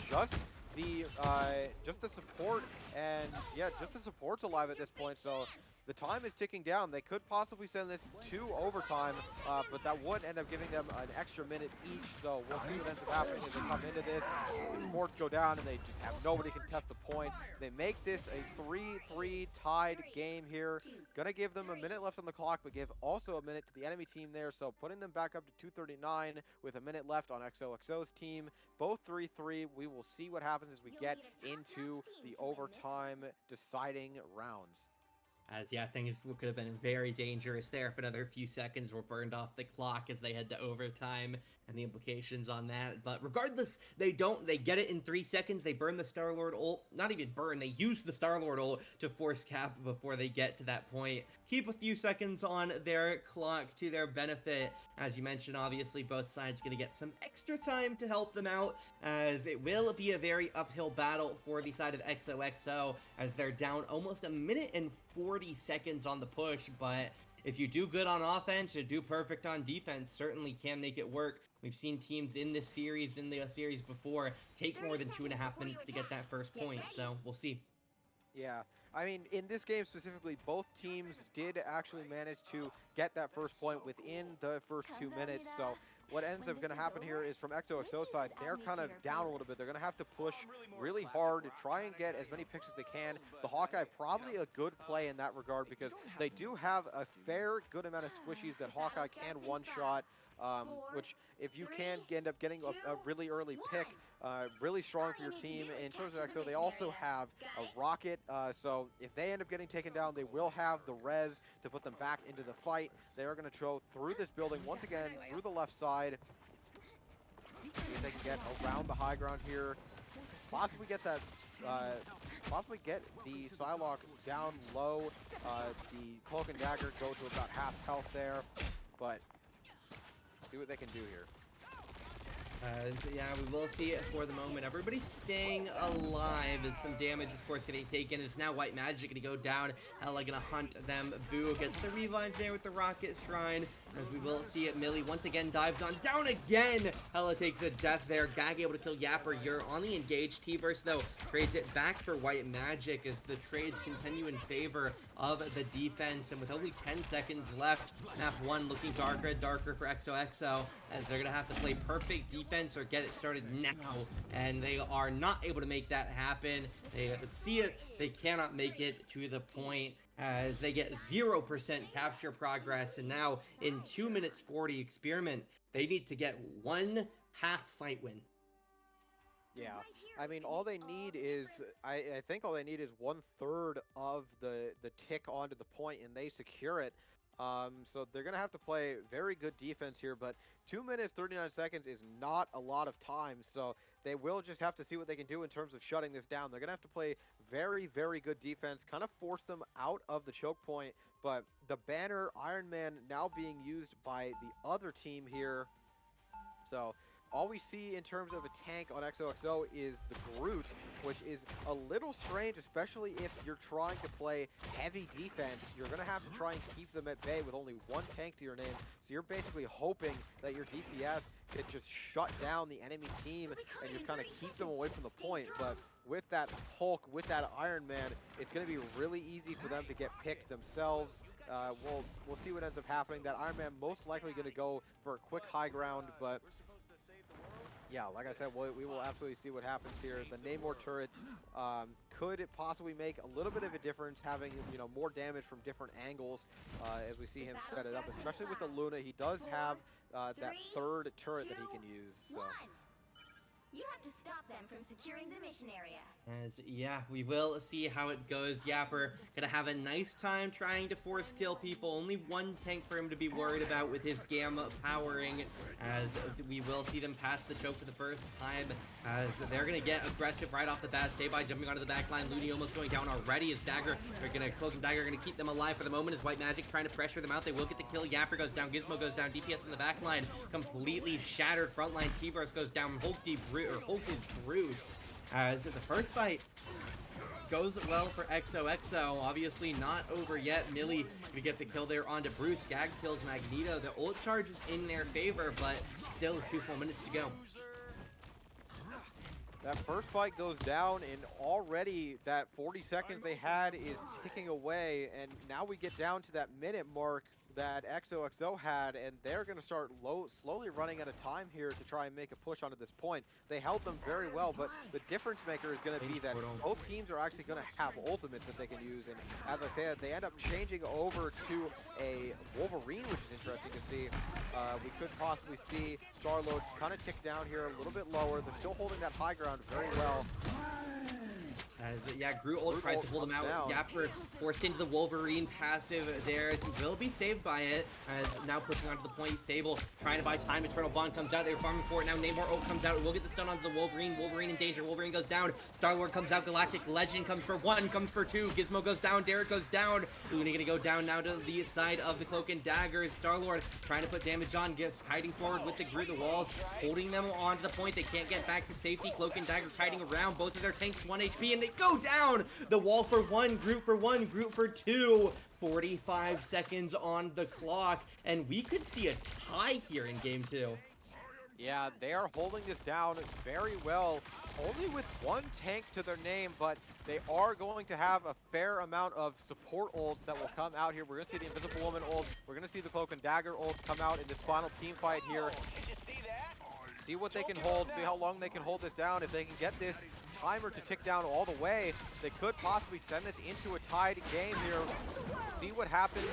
Just the support, and yeah, just the support's alive at this point, so the time is ticking down. They could possibly send this to overtime, but that would end up giving them an extra minute each, so we'll see what ends up happening as they come into this. The supports go down, and they just have nobody contest the point. They make this a 3-3 tied game here. Gonna give them a minute left on the clock, but give also a minute to the enemy team there, so putting them back up to 2:39 with a minute left on XoXo's team. Both 3-3. We will see what happens as we get into the overtime deciding rounds. As, yeah, things could have been very dangerous there if another few seconds were burned off the clock as they head to overtime, and the implications on that. But regardless, they get it in 3 seconds. They burn the Star-Lord ult. Not even burn, they use the Star-Lord ult to force cap before they get to that point. Keep a few seconds on their clock to their benefit. As you mentioned, obviously, both sides going to get some extra time to help them out, as it will be a very uphill battle for the side of XoXo, as they're down almost a minute and 40 seconds on the push. But if you do good on offense, you do perfect on defense, certainly can make it work. We've seen teams in this series, in the series before, take more than 2.5 minutes to get that first point, so we'll see. Yeah, I mean, in this game specifically, both teams did actually manage to get that first point within the first 2 minutes, so what ends up going to happen here is from XoXo's side, they're kind of down a little bit. They're going to have to push really hard to try and get as many picks as they can. The Hawkeye, probably a good play in that regard, because they do have a fair good amount of squishies that Hawkeye can one-shot. which if you can end up getting a really early pick, really strong for your team. In terms of XO, they also have a rocket, so if they end up getting taken down, they will have the res to put them back into the fight. They are going to throw through this building once again, through the left side. See if they can get around the high ground here. Possibly get that, possibly get the Psylocke down low. The Cloak and Dagger go to about half health there, but see what they can do here. Yeah, we will see it for the moment. Everybody's staying alive as some damage, of course, getting taken. It's now White Magic going to go down. Hella going to hunt them. Boo gets the revive there with the Rocket Shrine. As we will see it, Millie once again dives on. Down again! Hella takes a death there. Gag able to kill Yapper. You're on the engaged. T-Verse, though, trades it back for White Magic as the trades continue in favor of the defense. And with only 10 seconds left, map 1 looking darker and darker for XoXo as they're going to have to play perfect defense or get it started now. And they are not able to make that happen. They see it. They cannot make it to the point as they get 0% capture progress. And now in 2 minutes 40 Experiment, they need to get 1 half fight win. Yeah, I mean, all they need is, I think all they need is 1/3 of the tick onto the point, and they secure it. So they're going to have to play very good defense here, but 2 minutes, 39 seconds is not a lot of time, so they will just have to see what they can do in terms of shutting this down. They're going to have to play very, very good defense, kind of force them out of the choke point, but the banner Iron Man now being used by the other team here, so all we see in terms of a tank on XoXo is the Groot, which is a little strange, especially if you're trying to play heavy defense. You're going to have to try and keep them at bay with only 1 tank to your name. So you're basically hoping that your DPS can just shut down the enemy team and just kind of keep them away from the point. But with that Hulk, with that Iron Man, it's going to be really easy for them to get picked themselves. We'll see what ends up happening. That Iron Man most likely going to go for a quick high ground, but yeah, like I said, we will absolutely see what happens here. The Namor turrets could it possibly make a little bit of a difference, having more damage from different angles as we see him set it up, especially with the Luna. He does have that 3rd turret that he can use. So. You have to stop them from securing the mission area. As, yeah, we will see how it goes. Yapper gonna have a nice time trying to force kill people. Only 1 tank for him to be worried about with his Gamma powering, as we will see them pass the choke for the first time, as they're gonna get aggressive right off the bat. Sabai jumping onto the back line. Looney almost going down already. His Dagger, they're gonna close him. Dagger gonna keep them alive for the moment. As White Magic trying to pressure them out. They will get the kill. Yapper goes down. Gizmo goes down. DPS in the back line completely shattered. Frontline T-Verse goes down. Hulk is bruised. As the first fight goes well for XoXo, obviously not over yet. Millie to get the kill there onto Bruce. Gag kills Magneto. The ult charge is in their favor, but still 2 full minutes to go. That first fight goes down, and already that 40 seconds they had is ticking away, and now we get down to that minute mark that XoXo had, and they're going to start slowly running out of time here to try and make a push onto this point. They held them very well, but the difference maker is going to be that both teams are actually going to have ultimates that they can use, and as I said, they end up changing over to a Wolverine, which is interesting to see. We could possibly see Star-Lord kind of tick down here a little bit lower. They're still holding that high ground very well. As, yeah, Groot ult tried to pull them out. Yapper forced into the Wolverine passive there. He will be saved by it. As now pushing onto the point. Sable trying to buy time. Eternal Bond comes out. They were farming for it. Now Namor ult comes out. We'll get the stun onto the Wolverine. Wolverine in danger. Wolverine goes down. Star-Lord comes out. Galactic Legend comes for 1, comes for 2. Gizmo goes down. Derek goes down. Luna gonna go down now to the side of the Cloak and Daggers. Star-Lord trying to put damage on. Gets hiding forward with the Groot. The walls holding them onto the point. They can't get back to safety. Cloak and Daggers hiding around. Both of their tanks 1 HP, and they go down. The wall for 1, Groot for 1, Groot for 2. 45 seconds on the clock, and we could see a tie here in game 2. Yeah, they are holding this down very well, only with 1 tank to their name, but they are going to have a fair amount of support ults that will come out here. We're going to see the Invisible Woman ult. We're going to see the Cloak and Dagger ult come out in this final team fight here. See what they can hold, see how long they can hold this down. If they can get this timer to tick down all the way, they could possibly send this into a tied game here. See what what happens.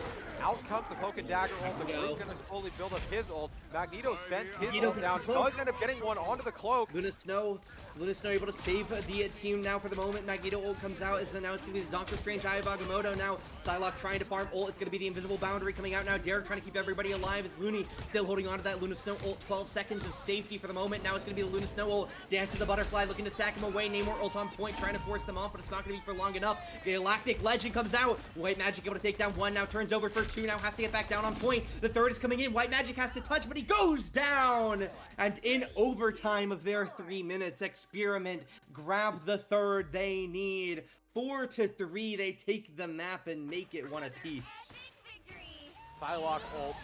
Out comes the Poke and Dagger ult. The Group's going to slowly build up his ult. Magneto sends his ult down. Does end up getting one onto the cloak. Luna Snow able to save the team now for the moment. Magneto ult comes out. It's announced to be the Doctor Strange Eye of Agamotto now. Psylocke trying to farm ult. It's going to be the invisible boundary coming out now. Derek trying to keep everybody alive as Looney still holding on to that Luna Snow ult. 12 seconds of safety for the moment. Now it's going to be the Luna Snow ult. Dance to the Butterfly looking to stack him away. Namor ult on point trying to force them off, but it's not going to be for long enough. Galactic Legend comes out. White Magic able to take down one. Now turns over for two. Now has to get back down on point. The third is coming in. White Magic has to touch, but he goes down. And in overtime of their 3 minutes, Xperiment grab the third they need. 4-3, they take the map and make it one apiece. Psylocke ult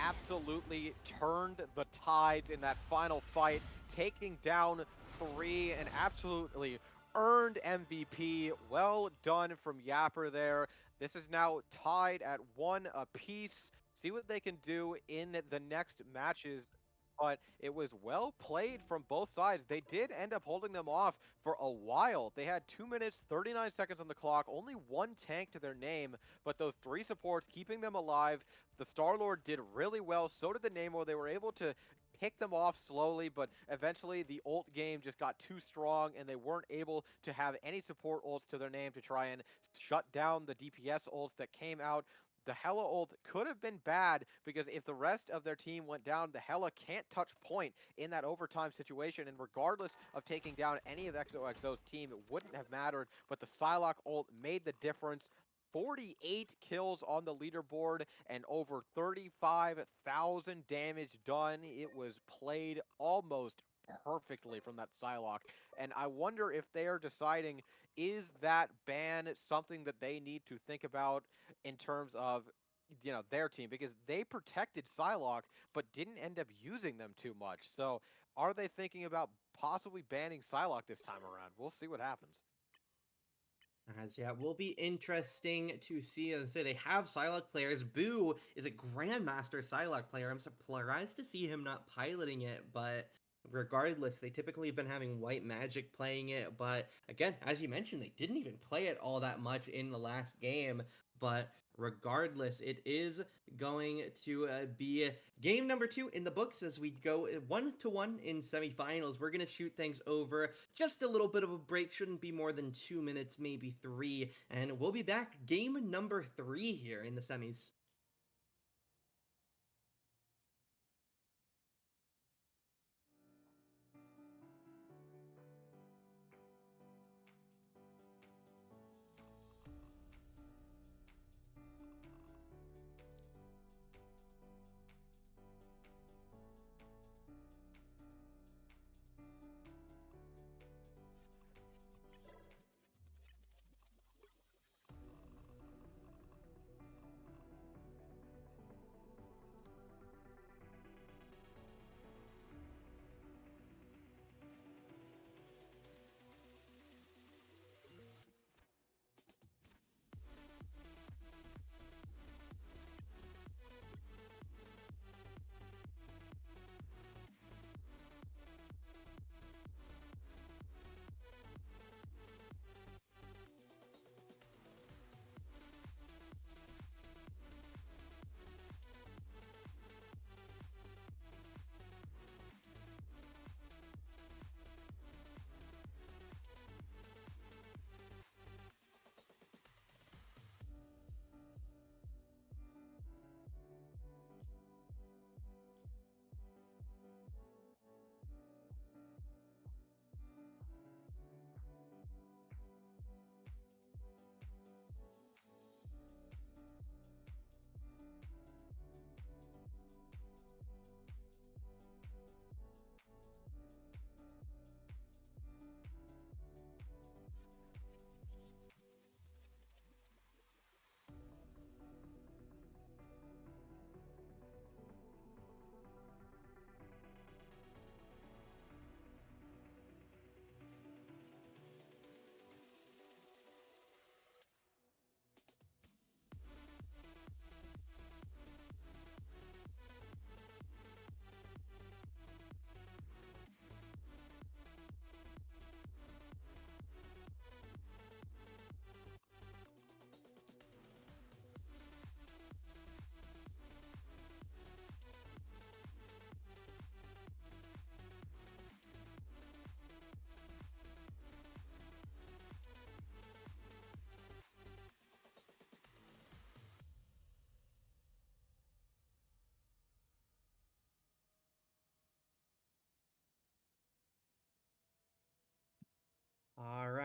absolutely turned the tides in that final fight, taking down 3 and absolutely earned MVP. Well done from Yapper there. This is now tied at 1 apiece. See what they can do in the next matches. But it was well played from both sides. They did end up holding them off for a while. They had 2 minutes, 39 seconds on the clock, only 1 tank to their name, but those 3 supports keeping them alive. The Star-Lord did really well, so did the Namor. They were able to pick them off slowly, but eventually the ult game just got too strong and they weren't able to have any support ults to their name to try and shut down the DPS ults that came out. The Hela ult could have been bad because if the rest of their team went down, the Hela can't touch point in that overtime situation, and regardless of taking down any of XoXo's team, it wouldn't have mattered, but the Psylocke ult made the difference. 48 kills on the leaderboard and over 35,000 damage done. It was played almost perfectly from that Psylocke, and I wonder if they are deciding, is that ban something that they need to think about in terms of, you know, their team, because they protected Psylocke but didn't end up using them too much. So are they thinking about possibly banning Psylocke this time around? We'll see what happens. As yeah, will be interesting to see. As I say, they have Psylocke players. Boo is a Grandmaster Psylocke player. I'm surprised to see him not piloting it, but regardless, they typically have been having White Magic playing it. But again, as you mentioned, they didn't even play it all that much in the last game. But regardless, it is going to be game number 2 in the books as we go 1-1 in semifinals. We're going to shoot things over just a little bit of a break. Shouldn't be more than 2 minutes, maybe 3. And we'll be back game number 3 here in the semis.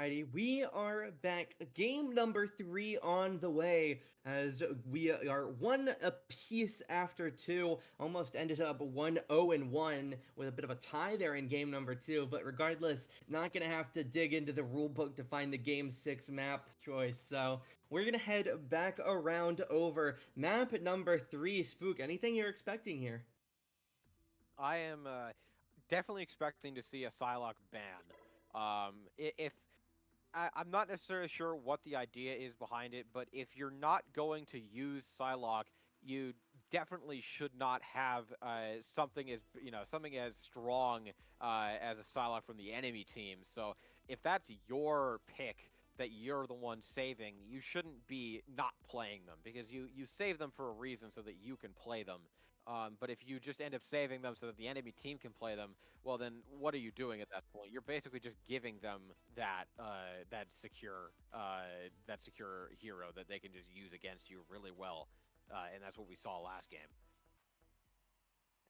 Alrighty, we are back. Game number 3 on the way as we are 1 apiece after 2. Almost ended up 1-0-1 with a bit of a tie there in game number 2. But regardless, not going to have to dig into the rulebook to find the game 6 map choice. So we're going to head back around over map number 3. Spook, anything you're expecting here? I am definitely expecting to see a Psylocke ban. If I'm not necessarily sure what the idea is behind it, but if you're not going to use Psylocke, you definitely should not have something as strong as a Psylocke from the enemy team. So if that's your pick that you're the one saving, you shouldn't be not playing them, because you save them for a reason so that you can play them. But if you just end up saving them so that the enemy team can play them, well, then what are you doing at that point? You're basically just giving them that secure hero that they can just use against you really well, and that's what we saw last game.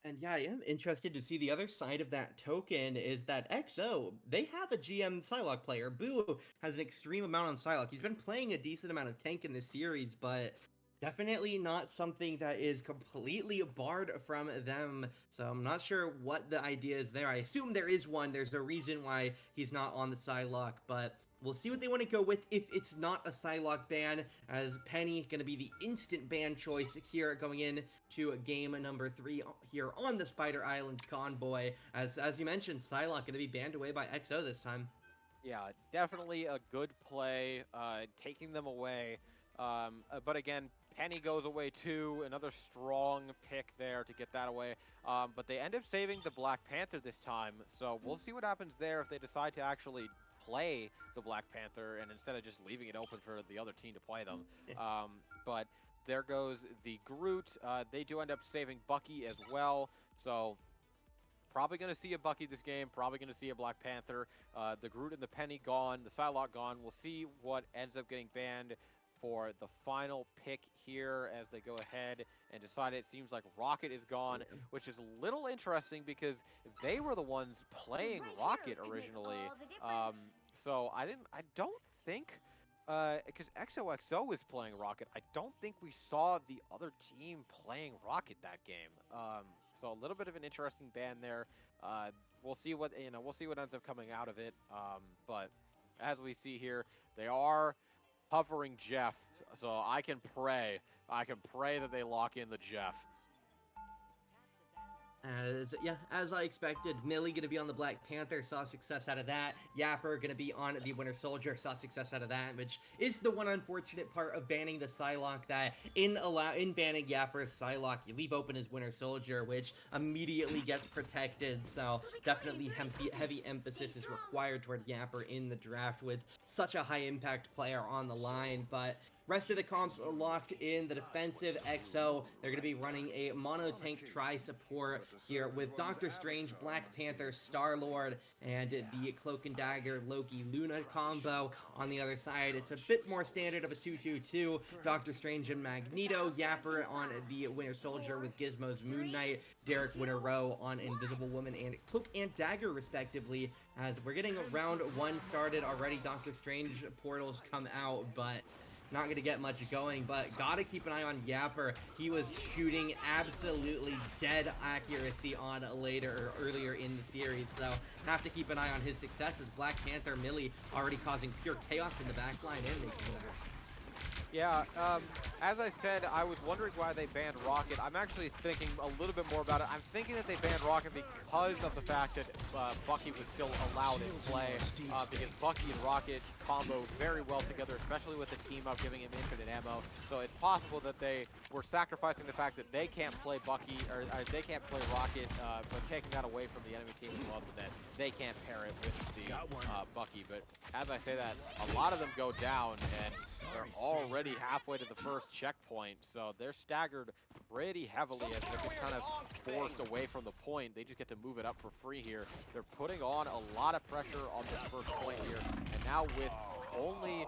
And yeah, I am interested to see the other side of that token is that XO, they have a GM Psylocke player. Boo has an extreme amount on Psylocke. He's been playing a decent amount of tank in this series, but definitely not something that is completely barred from them. So I'm not sure what the idea is there. I assume there is one. There's a reason why he's not on the Psylocke, but we'll see what they want to go with if it's not a Psylocke ban, as Penny going to be the instant ban choice here going in to game number 3 here on the Spider Islands Convoy. As you mentioned, Psylocke going to be banned away by XO this time. Yeah, definitely a good play, taking them away. But again, Penny goes away too, another strong pick there to get that away. But they end up saving the Black Panther this time, so we'll see what happens there if they decide to actually play the Black Panther and instead of just leaving it open for the other team to play them. But there goes the Groot. They do end up saving Bucky as well, so probably going to see a Bucky this game, probably going to see a Black Panther. The Groot and the Penny gone, the Psylocke gone. We'll see what ends up getting banned for the final pick here as they go ahead and decide. It seems like Rocket is gone, which is a little interesting because they were the ones playing Rocket originally. So I don't think, because XoXo was playing Rocket, I don't think we saw the other team playing Rocket that game. So a little bit of an interesting ban there. We'll see what ends up coming out of it. But as we see here, they are hovering Jeff, so I can pray that they lock in the Jeff. As I expected, Millie gonna be on the Black Panther, saw success out of that. Yapper gonna be on the Winter Soldier, saw success out of that, which is the one unfortunate part of banning the Psylocke, that in banning Yapper's Psylocke, you leave open his Winter Soldier, which immediately gets protected. So definitely heavy emphasis is required toward Yapper in the draft with such a high impact player on the line. But rest of the comps locked in. The defensive XO, they're going to be running a mono tank tri-support here with Doctor Strange, Black Panther, Star-Lord, and the Cloak and Dagger Loki Luna combo. On the other side, it's a bit more standard of a 2-2-2. Doctor Strange and Magneto, Yapper on the Winter Soldier with Gizmo's Moon Knight, Derek Winter-Rowe on Invisible Woman and Cloak and Dagger respectively. As we're getting round 1 started already, Doctor Strange portals come out, but not going to get much going. But gotta keep an eye on Yapper. He was shooting absolutely dead accuracy on earlier in the series, so have to keep an eye on his successes. Black Panther Millie already causing pure chaos in the backline and making over. Yeah, as I said, I was wondering why they banned Rocket. I'm actually thinking a little bit more about it. I'm thinking that they banned Rocket because of the fact that Bucky was still allowed in play, because Bucky and Rocket combo very well together, especially with the team up giving him infinite ammo. So it's possible that they were sacrificing the fact that they can't play Bucky, or they can't play Rocket, but taking that away from the enemy team as well, so that they can't pair it with the Bucky. But as I say that, a lot of them go down, and they're already halfway to the first checkpoint, so they're staggered pretty heavily as they're just kind of forced away from the point. They just get to move it up for free here. They're putting on a lot of pressure on this first point here, and now with only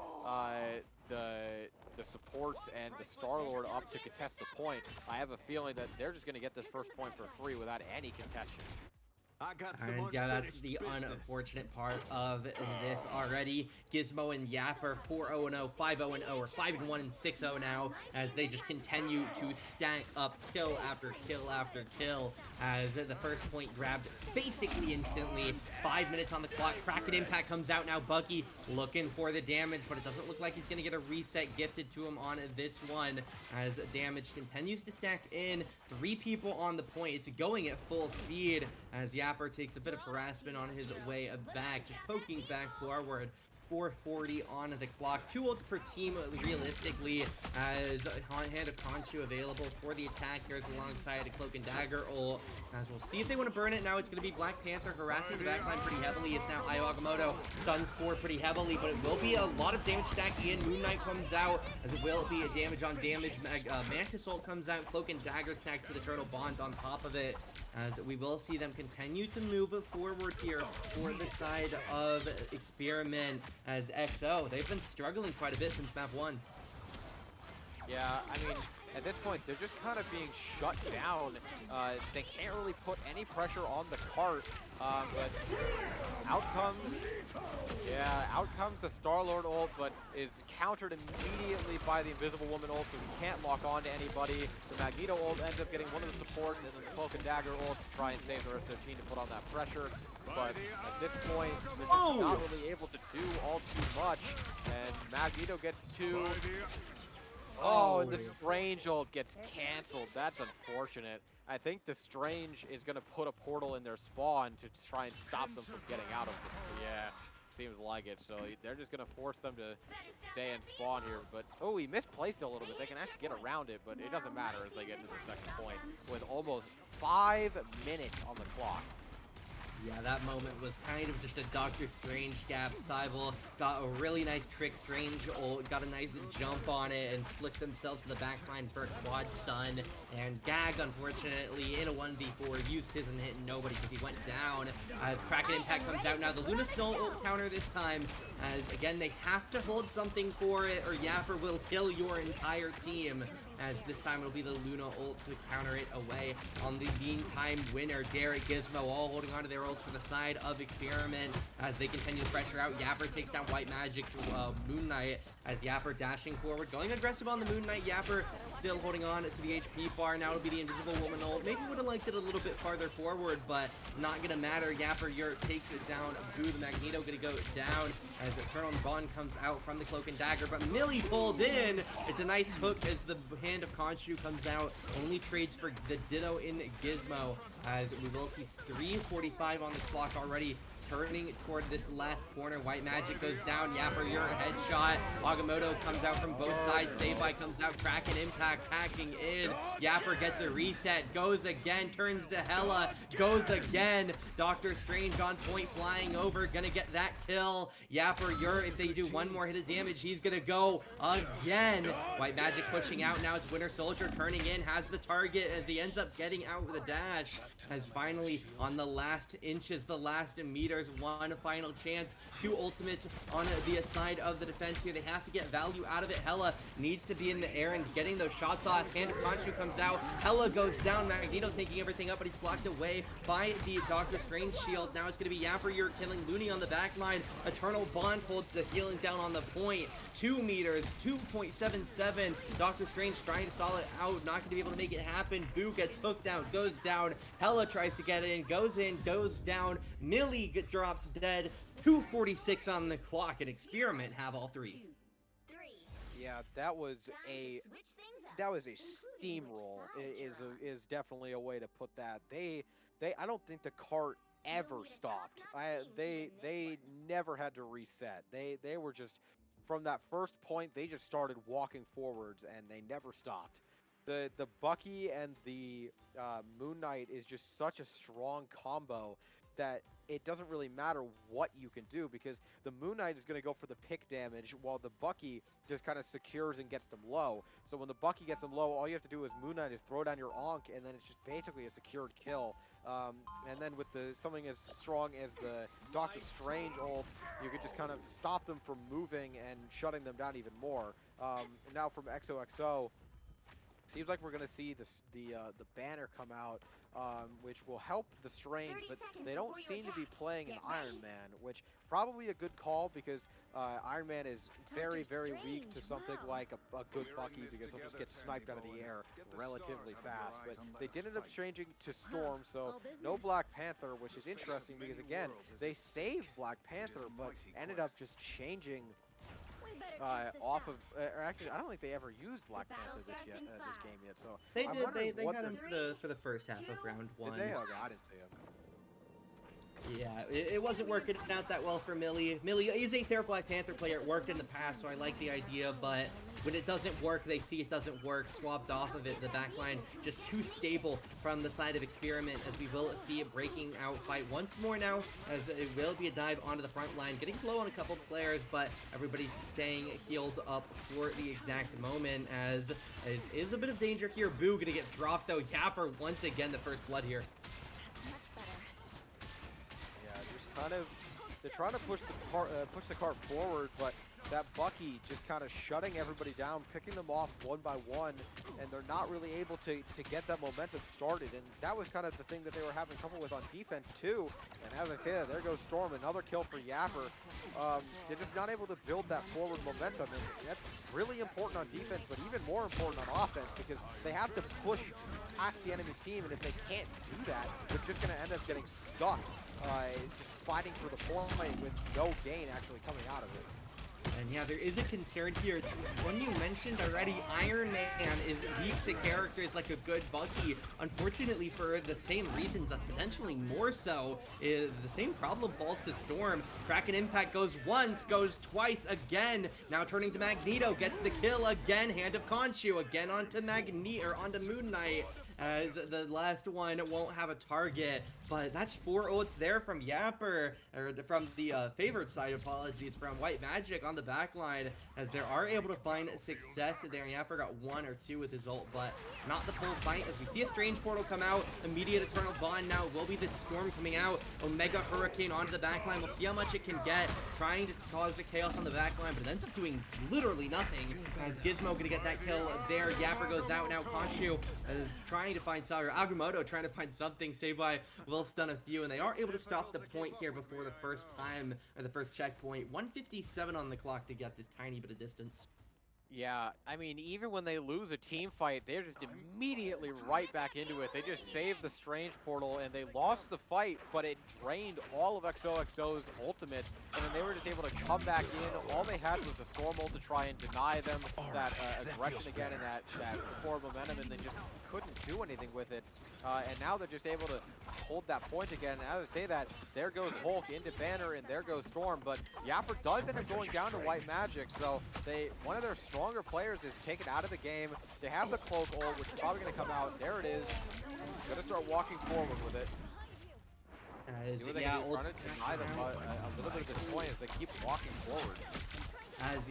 the supports and the Star-Lord up to contest the point, I have a feeling that they're just going to get this first point for free without any contention. And yeah, that's the unfortunate part of this already. Gizmo and Yapper 4-0-0, 5-0-0, or 5-1 and 6-0 now, as they just continue to stack up kill after kill after kill, as the first point grabbed basically instantly. 5 minutes on the clock. Kraken Impact comes out now. Bucky looking for the damage, but it doesn't look like he's going to get a reset gifted to him on this one, as damage continues to stack in. 3 people on the point. It's going at full speed, as Yapper takes a bit of harassment on his way back, just poking back forward. 4:40 on the clock. 2 ults per team realistically, as Hand of Khonshu available for the attackers alongside a Cloak and Dagger ult. As we'll see if they want to burn it. Now it's going to be Black Panther harassing the backline pretty heavily. It's now Agamotto stuns 4 pretty heavily, but it will be a lot of damage stacking in. Moon Knight comes out, as it will be a damage on damage. Mantis ult comes out. Cloak and Dagger stacked to the Turtle Bond on top of it, as we will see them continue to move forward here for the side of Experiment. As XO, they've been struggling quite a bit since map 1. Yeah, I mean, at this point, they're just kind of being shut down. They can't really put any pressure on the cart, but out comes the Star-Lord ult, but is countered immediately by the Invisible Woman ult, so he can't lock on to anybody. The Magneto ult ends up getting one of the supports, and then the Cloak and Dagger ult to try and save the rest of their team to put on that pressure. But at this point, they're just not really able to do all too much, and Magneto gets 2. Oh, and the Strange ult gets canceled. That's unfortunate. I think the Strange is going to put a portal in their spawn to try and stop them from getting out of this. Yeah, seems like it. So they're just going to force them to stay and spawn here. But, oh, he misplaced it a little bit. They can actually get around it, but it doesn't matter as they get to the second point with almost 5 minutes on the clock. Yeah, that moment was kind of just a Doctor Strange gap. Cybele got a really nice trick Strange ult, got a nice jump on it, and flicked themselves to the backline for a quad stun. And Gag, unfortunately, in a 1v4, used his and hit nobody because he went down. As Kraken Impact comes out now, the Luna Snow ult counter this time, as again, they have to hold something for it, or Yapper will kill your entire team. As this time it'll be the Luna ult to counter it away. On the meantime, winner, Derek, Gizmo, all holding on to their ults for the side of Experiment as they continue to pressure out. Yapper takes down White Magic's Moon Knight, as Yapper dashing forward, going aggressive on the Moon Knight. Yapper still holding on to the HP bar. Now it'll be the Invisible Woman ult. Maybe would have liked it a little bit farther forward, but not gonna matter. Yapper takes it down. Boo, the Magneto gonna go down as Eternal Bond comes out from the Cloak and Dagger, but Millie pulled in. It's a nice hook as the Hand of Khonshu comes out. Only trades for the Ditto in Gizmo, as we will see 3:45 on the clock already. Turning toward this last corner, White Magic goes down. Yapper, your headshot. Agamotto comes out from both sides. Save-by comes out. Kraken Impact hacking in. Yapper gets a reset. Goes again. Turns to Hela. Goes again. Doctor Strange on point, flying over. Gonna get that kill. Yapper, if they do one more hit of damage, he's gonna go again. White Magic pushing out. Now it's Winter Soldier turning in. Has the target as he ends up getting out with a dash. As finally, on the last inches, the last meters, one final chance. 2 ultimates on the side of the defense here. They have to get value out of it. Hela needs to be in the air and getting those shots off. Hand of Khonshu comes out. Hela goes down. Magneto taking everything up, but he's blocked away by the Doctor Strange shield. Now it's going to be Yapper. You're killing Looney on the back line. Eternal Bond holds the healing down on the point. 2 meters, 2.77. Doctor Strange trying to stall it out, not going to be able to make it happen. Boo gets hooked down, goes down. Hela tries to get in, goes down. Millie drops dead. 2:46 on the clock, and Experiment have all 3. Yeah, that was a steamroll. Is definitely a way to put that. I don't think the cart ever stopped. They never had to reset. They were just, from that first point, they just started walking forwards and they never stopped. The Bucky and the Moon Knight is just such a strong combo that it doesn't really matter what you can do, because the Moon Knight is going to go for the pick damage while the Bucky just kind of secures and gets them low. So when the Bucky gets them low, all you have to do is Moon Knight is throw down your Ankh, and then it's just basically a secured kill. And then with something as strong as the Doctor Strange ult, you could just kind of stop them from moving and shutting them down even more. And now from XoXo, seems like we're going to see the banner come out, which will help the Strange, but they don't seem to be playing an Iron Man, which probably a good call because Iron Man is very, very weak to something like a good Bucky because he'll just get sniped out of the air relatively fast. But they did end up changing to Storm, so no Black Panther, which is interesting because, again, they saved Black Panther, but ended up just changing off of, or actually, I don't think they ever used Black Panther this game yet. So they did. They had him for the first half of round 1. Did they? Okay, I didn't see him. Yeah, it wasn't working out that well for Millie. Millie is a fair Black Panther player. It worked in the past, so I like the idea, but when it doesn't work, they see it doesn't work, swapped off of it. The backline just too stable from the side of Xperiment, as we will see a breaking out fight once more now, as it will be a dive onto the front line, getting low on a couple of players, but everybody's staying healed up for the exact moment, as it is a bit of danger here. Boo gonna get dropped, though. Yapper once again the first blood here. Kind of, they're trying to push the cart forward, but that Bucky just kind of shutting everybody down, picking them off one by one, and they're not really able to get that momentum started. And that was kind of the thing that they were having trouble with on defense too. And as I say that, there goes Storm, another kill for Yapper. They're just not able to build that forward momentum, and that's really important on defense, but even more important on offense, because they have to push past the enemy team, and if they can't do that, they're just going to end up getting stuck. Just fighting for the point with no gain actually coming out of it. And yeah, there is a concern here. When you mentioned already, Iron Man is weak to characters like a good Bucky. Unfortunately, for the same reasons, potentially more so, is the same problem falls to Storm. Kraken Impact goes once, goes twice again. Now turning to Magneto, gets the kill again. Hand of Khonshu again onto onto Moon Knight, as the last one won't have a target. But that's 4 ults there from Yapper, or from the favored side, apologies, from White Magic on the back line, as they are able to find success there. Yapper got 1 or 2 with his ult, but not the full fight, as we see a Strange Portal come out. Immediate Eternal Bond now will be the Storm coming out. Omega Hurricane onto the back line. We'll see how much it can get, trying to cause the chaos on the back line, but it ends up doing literally nothing, as Gizmo gonna get that kill there. Yapper goes out now. Khonshu is trying to find Agamotto trying to find something, saved by Will stun a few, and they are able to stop the point here before the first time, or the first checkpoint. 1:57 on the clock to get this tiny bit of distance. Yeah, I mean, even when they lose a team fight, they're just immediately right back into it. They just saved the Strange Portal, and they lost the fight, but it drained all of XoXo's ultimates, and then they were just able to come back in. All they had was the Storm ult to try and deny them that aggression again and that forward momentum, and they just couldn't do anything with it. And now they're just able to hold that point again. And as I say that, there goes Hulk into Banner, and there goes Storm. But Yapper does end up going down to White Magic, so one of their stronger players is taken out of the game. They have the Cloak ult, which is probably going to come out. There it is. Going to start walking forward with it. Yeah, trying to deny them a little bit of this point as they keep walking forward.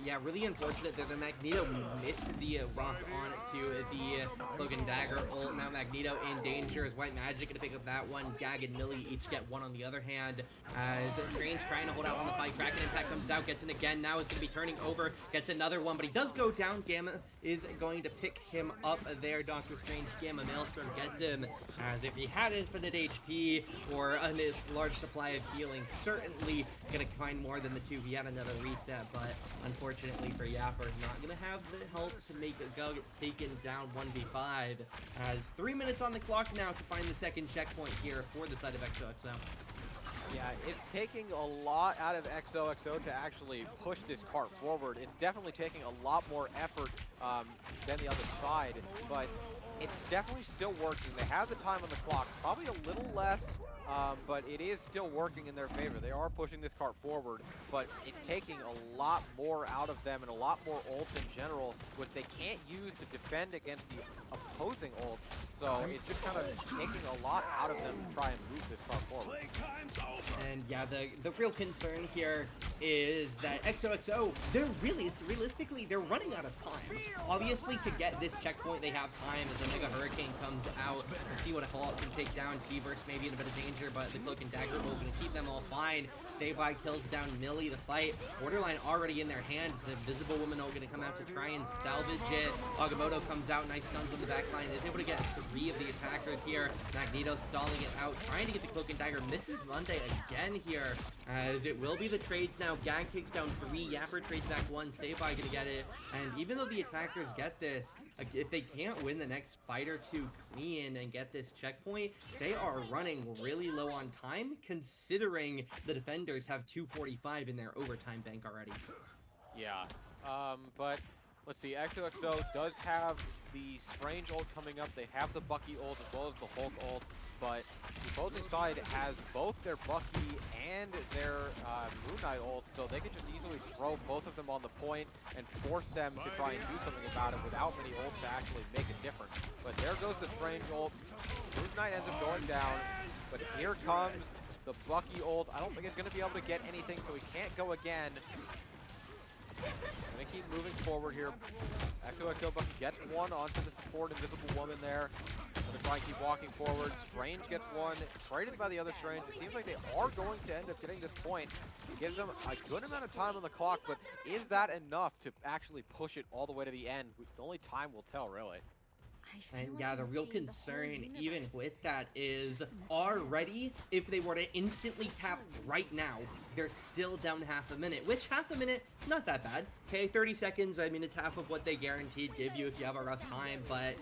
Yeah, really unfortunate that the Magneto missed the rock on to the Cloak and Dagger ult. Now Magneto in danger, as White Magic gonna pick up that one. Gag and Millie each get 1 on the other hand, as Strange trying to hold out on the fight. Kraken Impact comes out, gets in again, now is gonna be turning over, gets another one, but he does go down. Gamma is going to pick him up there. Doctor Strange, Gamma Maelstrom gets him, as if he had infinite HP or a large supply of healing, certainly gonna find more than the 2. He had another reset, but unfortunately for Yapper, not gonna have the help to make it go. Gets taken down 1v5, as 3 minutes on the clock now to find the second checkpoint here for the side of XoXo. Yeah, it's taking a lot out of XoXo to actually push this cart forward. It's definitely taking a lot more effort than the other side, but it's definitely still working. They have the time on the clock, probably a little less, but it is still working in their favor. They are pushing this cart forward, but it's taking a lot more out of them and a lot more ults in general, which they can't use to defend against the opposing ults. So it's just kind of taking a lot out of them to try and move this cart forward. And yeah, the real concern here is that XoXo, realistically, they're running out of time. Obviously, to get this checkpoint, they have time as Omega Hurricane comes out. We'll see what Hulk can take down. T-Verse maybe in a bit of danger. danger, but the Cloak and Dagger will going to keep them all fine. Sabai kills down Millie. The fight, borderline already in their hands. The Invisible Woman going to come out to try and salvage it. Agamotto comes out, nice guns on the backline, is able to get 3 of the attackers here. Magneto stalling it out, trying to get the Cloak and Dagger, misses Monday again here, as it will be the trades now. Gag takes down 3, Yapper trades back 1, Sabai gonna get it, and even though the attackers get this, if they can't win the next fight or two clean and get this checkpoint, they are running really low on time, considering the defenders have 245 in their overtime bank already. Yeah, but let's see, XoXo does have the Strange ult coming up. They have the Bucky ult as well as the Hulk ult, but the opposing side has both their Bucky and their Moon Knight ult, so they could just easily throw both of them on the point and force them to try and do something about it without many ults to actually make a difference. But there goes the Strange ult. Moon Knight ends up going down, but here comes the Bucky ult. I don't think he's going to be able to get anything, so he can't go again. Gonna keep moving forward here. XoXo Bucky gets 1 onto the support Invisible Woman there. Gonna try and keep walking forward. Strange gets 1, traded by the other Strange. It seems like they are going to end up getting this point. It gives them a good amount of time on the clock, but is that enough to actually push it all the way to the end? Only time will tell, really. And yeah, the real concern even with that is already, if they were to instantly cap right now, they're still down half a minute, which half a minute, not that bad. Okay, 30 seconds, I mean, it's half of what they guaranteed give you if you have a rough time, but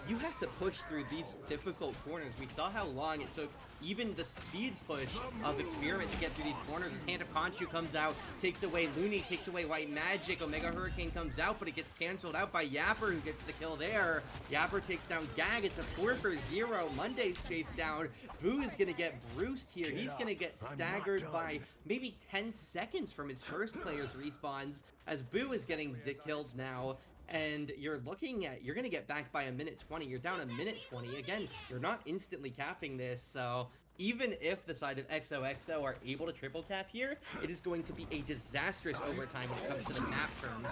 you have to push through these difficult corners. We saw how long it took even the speed push of Xperiment to get through these corners. His Hand of Khonshu comes out, takes away Looney, takes away White Magic. Omega Hurricane comes out, but it gets canceled out by Yapper, who gets the kill there. Yapper takes down Gag. It's a 4-for-0. Monday's chased down. Boo is going to get bruised here. He's going to get staggered by maybe 10 seconds from his first player's respawns, as Boo is getting killed now. And you're looking at, you're going to get back by 1:20. You're down 1:20. Again, you're not instantly capping this, so even if the side of XoXo are able to triple cap here, it is going to be a disastrous overtime when it comes to the map terms.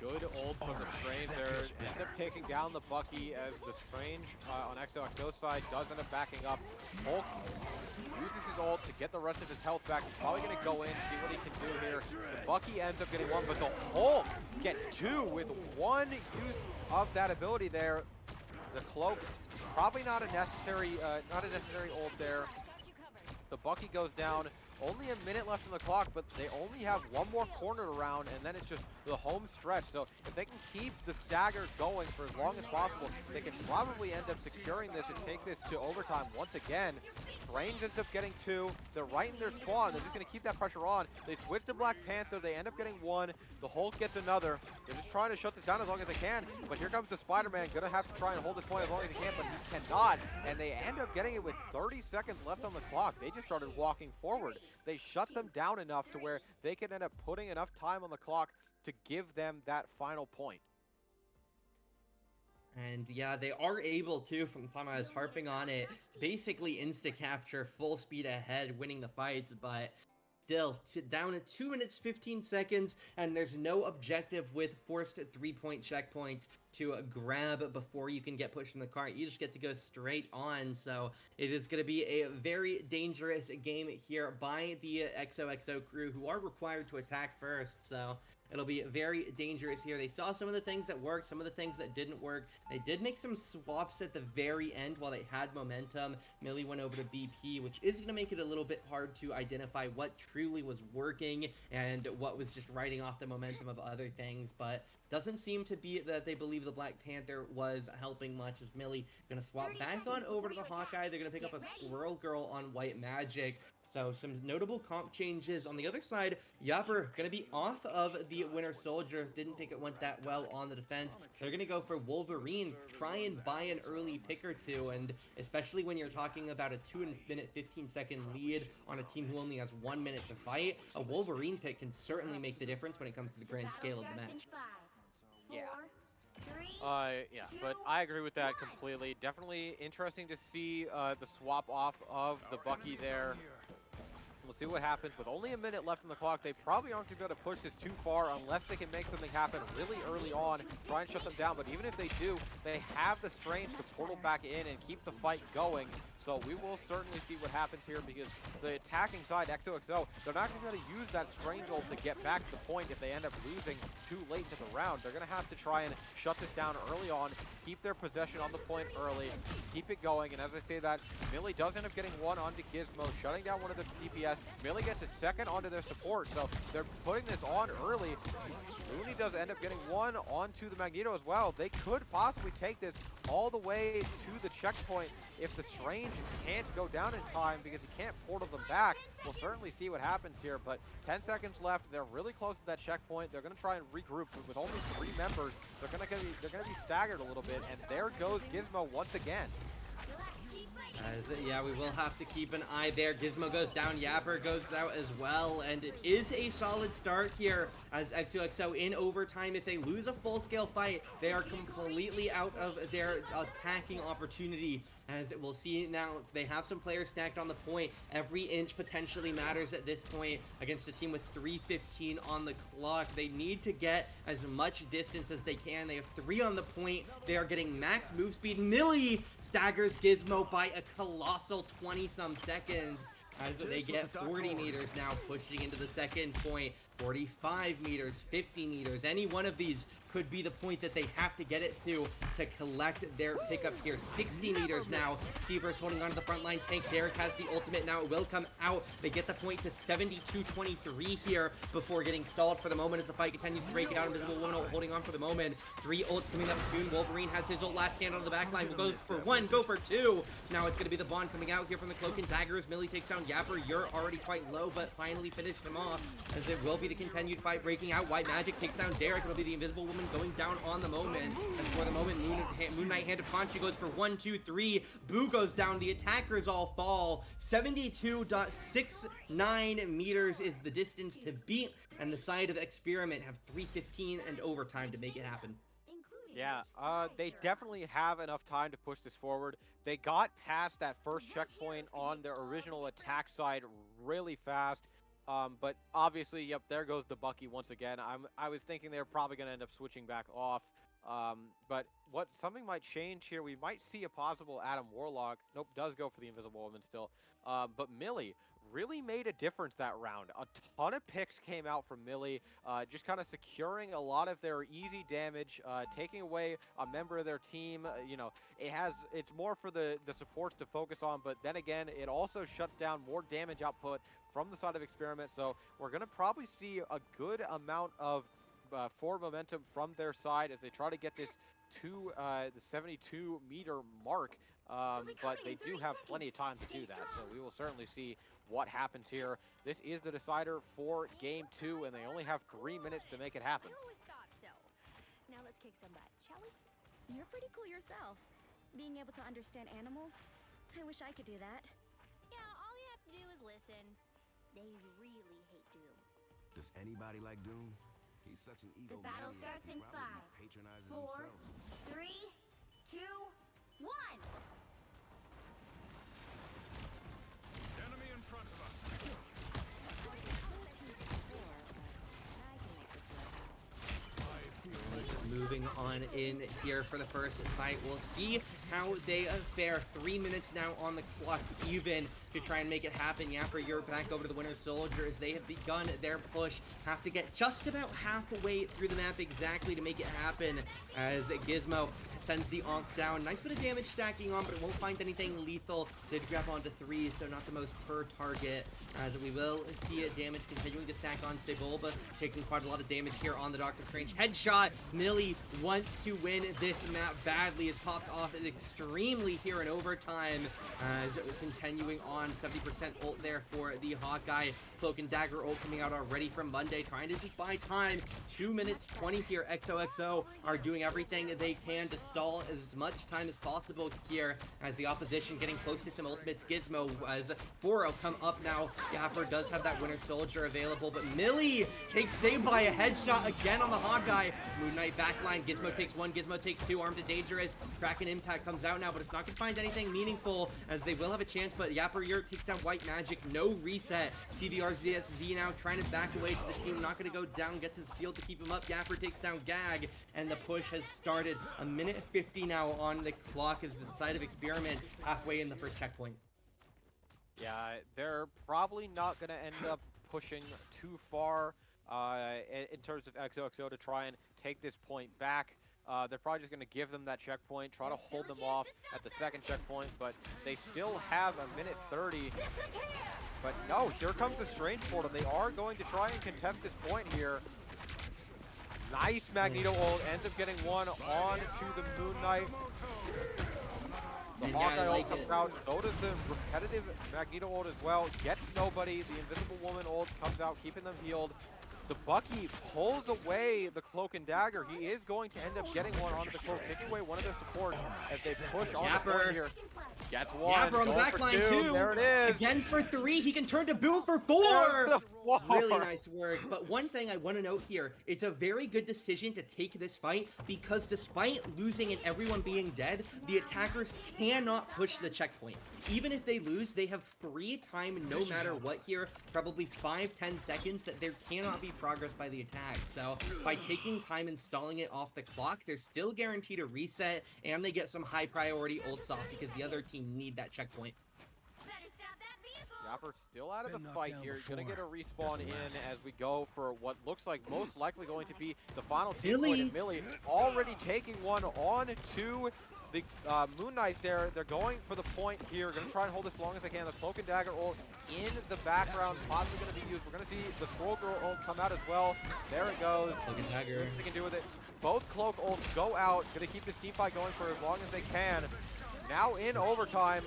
Good ult from the Strange there. Ends up taking down the Bucky as the Strange on XoXo's side does end up backing up. Hulk uses his ult to get the rest of his health back. He's probably going to go in, see what he can do here. The Bucky ends up getting 1, but the Hulk gets 2 with 1 use of that ability there. The Cloak, probably not a necessary ult there. The Bucky goes down. Only a minute left on the clock, but they only have 1 more corner around, and then it's just the home stretch. So if they can keep the stagger going for as long as possible, they can probably end up securing this and take this to overtime once again. Strange ends up getting 2. They're right in their spawn. They're just going to keep that pressure on. They switch to Black Panther. They end up getting 1. The Hulk gets another. They're just trying to shut this down as long as they can. But here comes the Spider-Man. Going to have to try and hold this point as long as he can, but he cannot. And they end up getting it with 30 seconds left on the clock. They just started walking forward. They shut them down enough to where they could end up putting enough time on the clock to give them that final point. And yeah, they are able to, from the time I was harping on it, basically insta-capture, full speed ahead, winning the fights, but still down at 2 minutes 15 seconds, and there's no objective with forced 3-point checkpoints to grab before you can get pushed in the cart. You just get to go straight on, so it is going to be a very dangerous game here by the XoXo crew, who are required to attack first, so it'll be very dangerous here. They saw some of the things that worked, some of the things that didn't work. They did make some swaps at the very end while they had momentum. Millie went over to BP, which is going to make it a little bit hard to identify what truly was working and what was just riding off the momentum of other things, but doesn't seem to be that they believe the Black Panther was helping much, as Millie going to swap back on over to the Hawkeye. They're going to pick up a Squirrel Girl on White Magic. So some notable comp changes. On the other side, Yapper going to be off of the Winter Soldier. Didn't think it went that well on the defense. They're going to go for Wolverine, try and buy an early pick or two, and especially when you're talking about a 2-minute 15-second lead on a team who only has 1 minute to fight, a Wolverine pick can certainly make the difference when it comes to the grand scale of the match. Yeah, but I agree with that completely. Definitely interesting to see the swap off of the Bucky there. We'll see what happens. With only a minute left on the clock, they probably aren't going to be able to push this too far unless they can make something happen really early on, try and shut them down. But even if they do, they have the Strange to portal back in and keep the fight going. So we will certainly see what happens here, because the attacking side, XoXo, they're not going to be able to use that Strange ult to get back to the point if they end up losing too late to the round. They're going to have to try and shut this down early on, keep their possession on the point early, keep it going. And as I say that, Millie does end up getting one onto Gizmo, shutting down one of the DPS. Millie gets a second onto their support, so they're putting this on early. Looney does end up getting one onto the Magneto as well. They could possibly take this all the way to the checkpoint if the Strange can't go down in time, because he can't portal them back. We'll certainly see what happens here, but 10 seconds left. They're really close to that checkpoint. They're going to try and regroup. With only 3 members, they're going to be staggered a little bit, and there goes Gizmo once again. Yeah, we will have to keep an eye there. Gizmo goes down, Yapper goes out as well, and it is a solid start here as XoXo in overtime. If they lose a full-scale fight, they are completely out of their attacking opportunity. As we'll see now, if they have some players stacked on the point, every inch potentially matters at this point against a team with 3:15 on the clock. They need to get as much distance as they can. They have 3 on the point. They are getting max move speed. Millie staggers Gizmo by a colossal 20-some seconds as they get 40 meters now, pushing into the second point. 45 meters, 50 meters, any one of these could be the point that they have to get it to collect their pickup here. 60 meters now. Seaver's holding on to the front line. Tank Derek has the ultimate now. It will come out. They get the point to 72-23 here before getting stalled for the moment as the fight continues to break out. Invisible Woman holding on for the moment. 3 ults coming up soon. Wolverine has his ult. Last stand on the back line. Will go for 1, go for 2. Now it's going to be the Bond coming out here from the Cloak and Daggers. Millie takes down Yapper. You're already quite low, but finally finished him off, as it will be the continued fight breaking out. White Magic takes down Derek. It'll be the Invisible Woman going down on the moment. And for the moment, Moon Knight Hand of Conchi goes for 1, 2, 3. Boo goes down. The attackers all fall. 72.69 meters is the distance to beat, and the side of Experiment have 3:15 and overtime to make it happen. Yeah, they definitely have enough time to push this forward. They got past that first checkpoint on their original attack side really fast. But obviously, yep, there goes the Bucky once again. I was thinking they were probably going to end up switching back off. But something might change here. We might see a possible Adam Warlock. Nope, does go for the Invisible Woman still. But Millie really made a difference that round. A ton of picks came out from Millie, just kind of securing a lot of their easy damage, taking away a member of their team. You know, it's more for the supports to focus on, but then again, it also shuts down more damage output from the side of Experiment. So we're going to probably see a good amount of forward momentum from their side as they try to get this to the 72-meter mark. But they do have plenty of time to do that, so we will certainly see what happens here. This is the decider for Game 2, and they only have 3 minutes to make it happen. I always thought so. Now let's kick some butt, shall we? You're pretty cool yourself. Being able to understand animals, I wish I could do that. Yeah, all you have to do is listen. They really hate Doom. Does anybody like Doom? He's such an ego. The battle starts in 5, 4, 3, 2, 1. Enemy in front of us. Moving on in here for the first fight. We'll see how they fare. 3 minutes now on the clock even to try and make it happen. Yapper, you're back over to the Winter Soldier as they have begun their push. Have to get just about halfway through the map exactly to make it happen as Gizmo sends the Onk down. Nice bit of damage stacking on, but it won't find anything lethal. Did grab onto 3, so not the most per target. As we will see damage continuing to stack on Sebulba, taking quite a lot of damage here on the Doctor Strange. Headshot. Millie wants to win this map badly. Is popped off extremely here in overtime. As continuing on, 70% ult there for the Hawkeye. Cloak and Dagger ult coming out already from Monday, trying to just buy time. 2 minutes 20 here. XoXo are doing everything they can to stall as much time as possible here as the opposition getting close to some ultimates. Gizmo as 4-0 come up now. Yapper does have that Winter Soldier available, but Millie takes saved by a headshot again on the Hawkeye. Moon Knight back lifeline. Gizmo takes one, Gizmo takes two, armed and dangerous. Kraken Impact comes out now, but it's not going to find anything meaningful as they will have a chance, but Yapper Yurt takes down White Magic, no reset. TVRZSZ now trying to back away to the team, not going to go down, gets his shield to keep him up. Yapper takes down Gag, and the push has started. A minute 50 now on the clock as the side of Xperiment halfway in the first checkpoint. Yeah, they're probably not going to end up pushing too far in terms of XoXo to try and take this point back. They're probably just going to give them that checkpoint, try to hold them off at the second checkpoint, but they still have a minute 30. But no, here comes the Strange Portal. They are going to try and contest this point here. Nice Magneto ult, ends up getting one on to the Moon Knight. The Hawkeye ult comes out, so does the repetitive Magneto ult as well. Gets nobody, the Invisible Woman ult comes out, keeping them healed. The Bucky pulls away the Cloak and Dagger. He is going to end up getting one onto the Cloak, taking away one of their supports as they push on the point here. Gets one. Yapper on the back line too. There it is. Against for 3. He can turn to boom for 4. Really nice work. But one thing I want to note here, it's a very good decision to take this fight because despite losing and everyone being dead, the attackers cannot push the checkpoint. Even if they lose, they have free time no matter what here, probably 5-10 seconds, that there cannot be progress by the attack. So by taking time and stalling it off the clock, they're still guaranteed a reset, and they get some high priority ults off because the other team need that checkpoint. Yapper still out of the fight here. He's going to get a respawn in as we go for what looks like most likely going to be the final team point. And Millie already taking one on to the Moon Knight there. They're going for the point here. Going to try and hold as long as they can. The Cloak and Dagger ult in the background, possibly going to be used. We're going to see the Scroll Girl ult come out as well. There it goes. Cloak and Dagger. See what they can do with it. Both Cloak ults go out. Going to keep this team fight going for as long as they can. Now in overtime.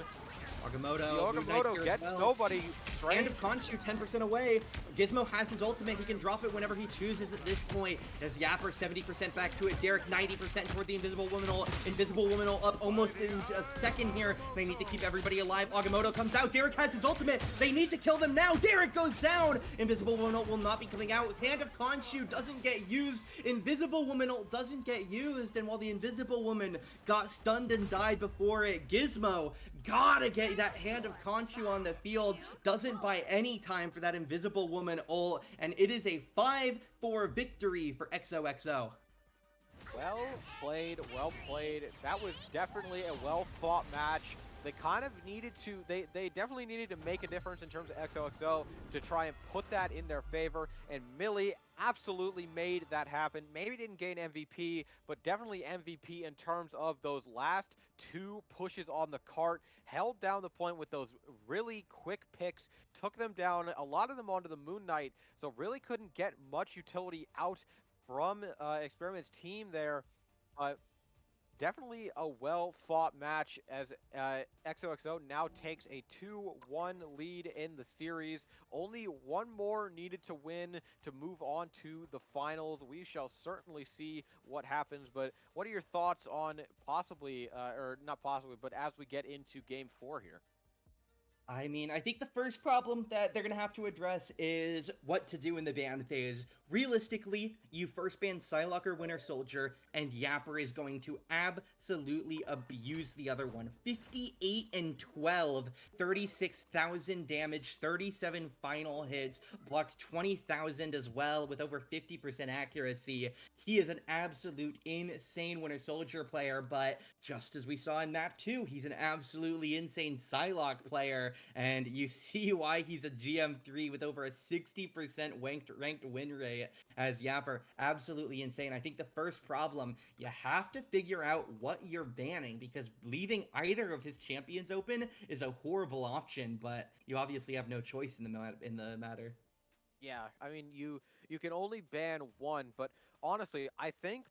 Agamotto gets nobody. Hand of Khonshu 10% away. Gizmo has his ultimate. He can drop it whenever he chooses at this point. As Yapper 70% back to it. Derek 90% toward the Invisible Woman ult. Invisible Woman ult up almost in a second here. They need to keep everybody alive. Agamotto comes out. Derek has his ultimate. They need to kill them now. Derek goes down. Invisible Woman ult will not be coming out. Hand of Khonshu doesn't get used. Invisible Woman ult doesn't get used. And while the Invisible Woman got stunned and died before it, Gizmo gotta get that Hand of Khonshu on the field. Doesn't buy any time for that Invisible Woman ult, and it is a 5-4 victory for XoXo. Well played, well played. That was definitely a well-fought match. They kind of needed to, they definitely needed to make a difference in terms of XoXo to try and put that in their favor, and Millie absolutely made that happen. Maybe didn't gain MVP, but definitely MVP in terms of those last 2 pushes on the cart, held down the point with those really quick picks, took them down, a lot of them onto the Moon Knight, so really couldn't get much utility out from Xperiment's team there. Definitely a well-fought match as XoXo now takes a 2-1 lead in the series. Only one more needed to win to move on to the finals. We shall certainly see what happens, but what are your thoughts on possibly, or not possibly, but as we get into Game 4 here? I mean, I think the first problem that they're going to have to address is what to do in the ban phase. Realistically, you first ban Psylocke or Winter Soldier, and Yapper is going to absolutely abuse the other one. 58 and 12, 36,000 damage, 37 final hits, blocked 20,000 as well with over 50% accuracy. He is an absolute insane Winter Soldier player, but just as we saw in Map 2, he's an absolutely insane Psylocke player. And you see why he's a GM3 with over a 60% ranked win rate as Yapper. Absolutely insane. I think the first problem, you have to figure out what you're banning, because leaving either of his champions open is a horrible option, but you obviously have no choice in the matter. Yeah, I mean, you can only ban one, but honestly, I think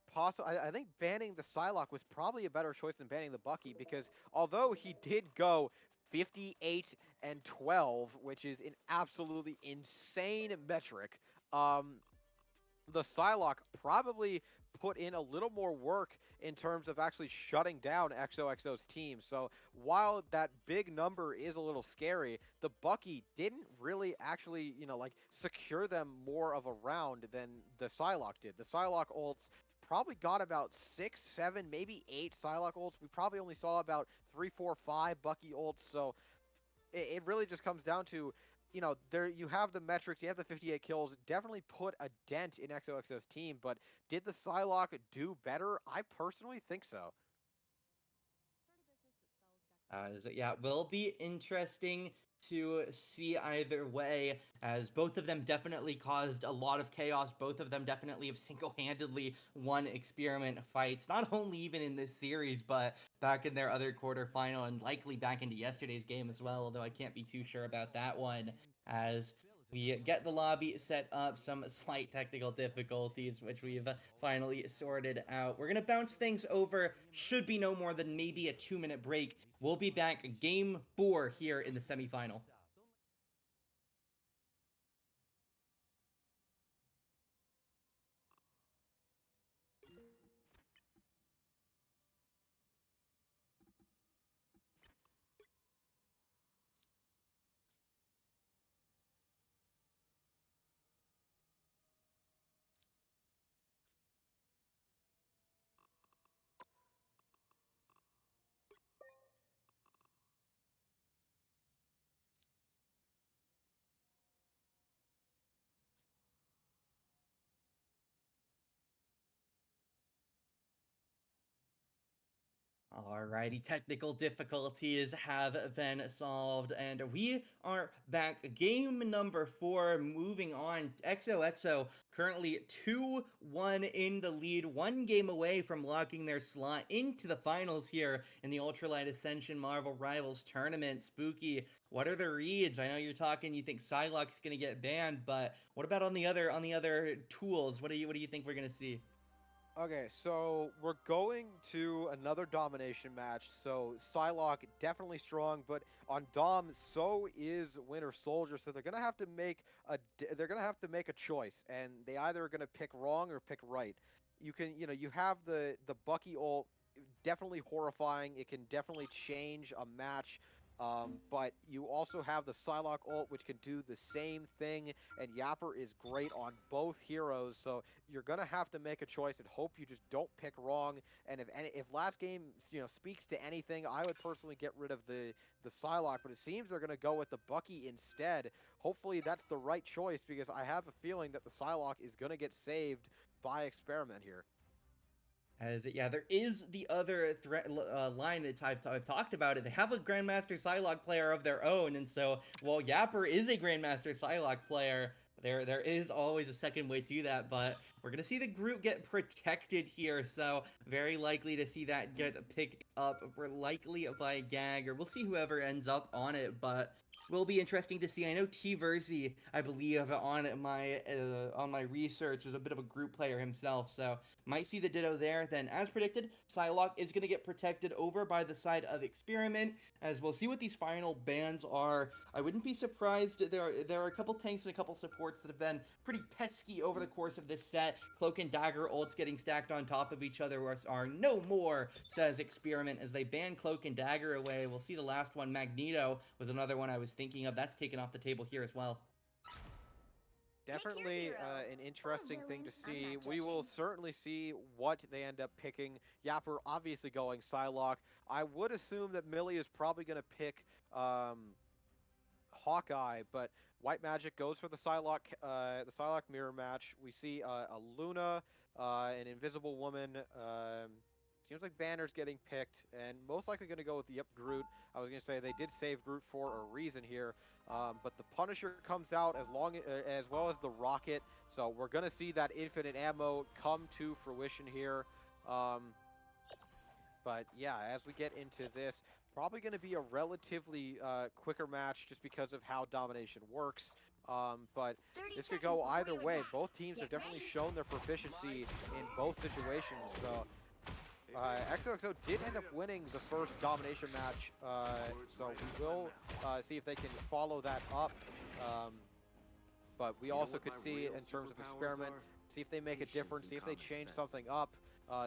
banning the Psylocke was probably a better choice than banning the Bucky, because although he did go 58 and 12, which is an absolutely insane metric, the Psylocke probably put in a little more work in terms of actually shutting down XoXo's team. So while that big number is a little scary, the Bucky didn't really actually, like secure them more of a round than the Psylocke did. The Psylocke ults probably got about 6, 7, maybe 8 Psylocke ults. We probably only saw about 3, 4, 5 Bucky ults. So it really just comes down to, you know, there you have the metrics, you have the 58 kills, definitely put a dent in XoXo's team, but did the Psylocke do better? I personally think so. Yeah, it will be interesting to see either way, as both of them definitely caused a lot of chaos. Both of them definitely have single-handedly won Experiment fights, not only even in this series, but back in their other quarterfinal and likely back into yesterday's game as well, although I can't be too sure about that one, as we get the lobby set up, some slight technical difficulties, which we've finally sorted out. We're going to bounce things over. Should be no more than maybe a 2-minute break. We'll be back game 4 here in the semifinal. Alrighty, technical difficulties have been solved, and we are back. Game number 4, moving on. XoXo currently 2-1 in the lead, 1 game away from locking their slot into the finals here in the UltraLight Ascension Marvel Rivals Tournament. Spooky, what are the reads? I know you're talking, you think Psylocke's gonna get banned, but what about on the other tools? What do you think we're gonna see? Okay, so we're going to another domination match. So Psylocke definitely strong, but on Dom, so is Winter Soldier. So they're gonna have to make a choice, and they either are gonna pick wrong or pick right. You have the Bucky ult, definitely horrifying. It can definitely change a match. But you also have the Psylocke ult, which can do the same thing, and Yapper is great on both heroes, so you're going to have to make a choice and hope you just don't pick wrong. And if last game, speaks to anything, I would personally get rid of the Psylocke, but it seems they're going to go with the Bucky instead. Hopefully that's the right choice, because I have a feeling that the Psylocke is going to get saved by Experiment here. Yeah, there is the other line that I've talked about it. They have a Grandmaster Psylocke player of their own, and so while Yapper is a Grandmaster Psylocke player, there is always a second way to that. But we're gonna see the group get protected here, so very likely to see that get picked up. We're likely by Gag, or we'll see whoever ends up on it, but. Will be interesting to see. I know TheRivalTuah, I believe, on my research, is a bit of a group player himself, so might see the ditto there. Then, as predicted, Psylocke is going to get protected over by the side of Experiment, as we'll see what these final bans are. I wouldn't be surprised. There are a couple tanks and a couple supports that have been pretty pesky over the course of this set. Cloak and Dagger ults getting stacked on top of each other are no more, says Experiment, as they ban Cloak and Dagger away. We'll see the last one. Magneto was another one I was thinking of. That's taken off the table here as well. Definitely an interesting thing to see. We will certainly see what they end up picking. Yapper obviously going Psylocke. I would assume that Millie is probably going to pick Hawkeye, but White Magic goes for the Psylocke mirror match. We see a Luna, an Invisible Woman. Seems like Banner's getting picked, and most likely going to go with the Groot. I was going to say they did save Groot for a reason here, but the Punisher comes out as well as the Rocket, so we're going to see that infinite ammo come to fruition here. But yeah, as we get into this, probably going to be a relatively quicker match just because of how domination works. But this could go either way. Both teams have definitely shown their proficiency in both situations, so XoXo did end up winning the first domination match, so we will see if they can follow that up. But we also could see, in terms of Experiment, see if they make a difference, see if they change something up,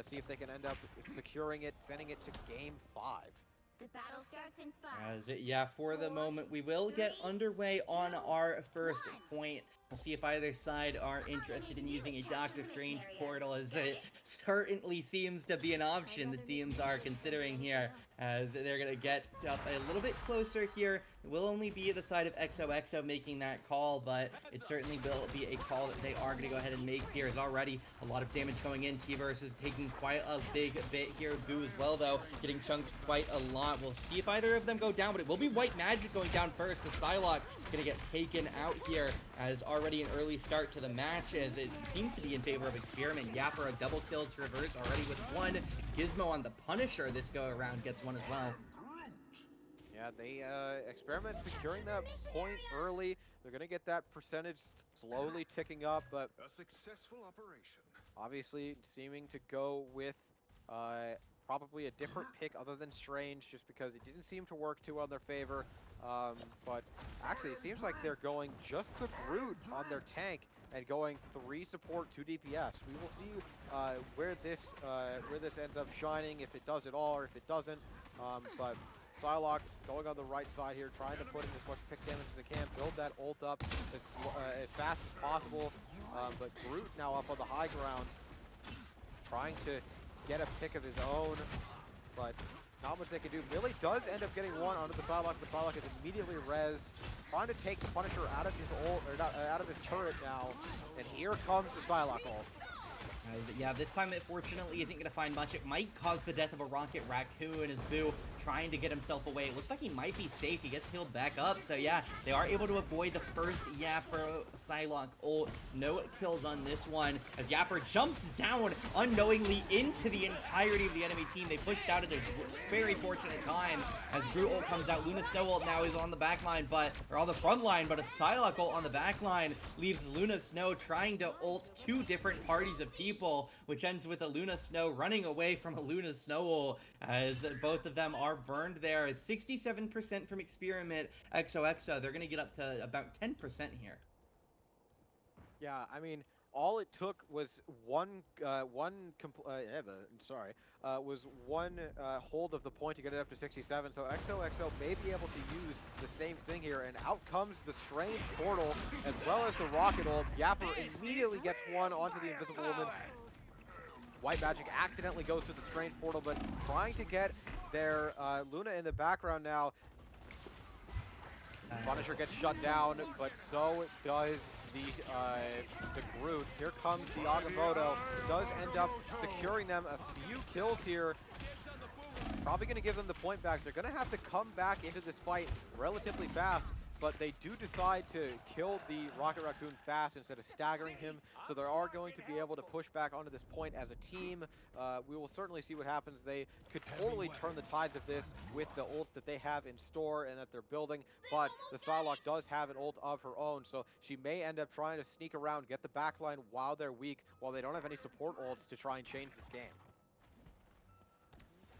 see if they can end up securing it, sending it to Game 5. The battle starts in 5. Yeah, for the moment, we will get underway on our first point. We'll see if either side are interested in using a Doctor Strange portal, as it certainly seems to be an option the teams are considering here, as they're going to get up a little bit closer here. It will only be the side of XoXo making that call, but it certainly will be a call that they are going to go ahead and make here. Is already a lot of damage going in. T-Verse is taking quite a big bit here. Boo as well, though, getting chunked quite a lot. We'll see if either of them go down, but it will be White Magic going down first. The Psylocke gonna get taken out here, as already an early start to the match, as it seems to be in favor of Experiment. Yapper a double kill to reverse already with one. Gizmo on the Punisher this go around gets one as well. Yeah, they Experiment securing that point early. They're gonna get that percentage slowly ticking up, but A successful operation. obviously seeming to go with probably a different pick other than Strange, just because it didn't seem to work too well in their favor. But actually, it seems like they're going just the Brute on their tank and going 3 support, 2 DPS. We will see where this ends up shining, if it does at all or if it doesn't. But Psylocke going on the right side here, trying to put in as much pick damage as they can, build that ult up as fast as possible. But Brute now up on the high ground, trying to get a pick of his own, but not much they can do. Millie does end up getting one onto the Psylocke, but Psylocke is immediately rezzed, trying to take the Punisher out of his ult, or not, out of his turret now, and here comes the Psylocke ult. Yeah, this time it fortunately isn't going to find much. It might cause the death of a Rocket Raccoon, as Boo trying to get himself away. It looks like he might be safe. He gets healed back up. So yeah, they are able to avoid the first Yapper Psylocke ult. No kills on this one, as Yapper jumps down unknowingly into the entirety of the enemy team. They pushed out at a very fortunate time, as Brute ult comes out. Luna Snow ult now is on the back line, or on the front line, but a Psylocke ult on the back line leaves Luna Snow trying to ult 2 different parties of people, which ends with a Luna Snow running away from a Luna Snow ult, as both of them are burned there. 67% from Experiment. XoXo, they're going to get up to about 10% here. Yeah, I mean, all it took was one hold of the point to get it up to 67. So XoXo may be able to use the same thing here, and out comes the Strange portal as well as the Rocket ult. Yapper immediately gets one onto the Invisible Woman. White Magic accidentally goes through the Strange portal, but trying to get their Luna in the background now. Punisher gets shut down, but so does the Groot. Here comes the Agamotto. Does end up securing them a few kills here. Probably going to give them the point back. They're going to have to come back into this fight relatively fast, but they do decide to kill the Rocket Raccoon fast instead of staggering him. So they are going to be able to push back onto this point as a team. We will certainly see what happens. They could totally turn the tides of this with the ults that they have in store and that they're building, but the Psylocke does have an ult of her own, so she may end up trying to sneak around, get the backline while they're weak, while they don't have any support ults to try and change this game.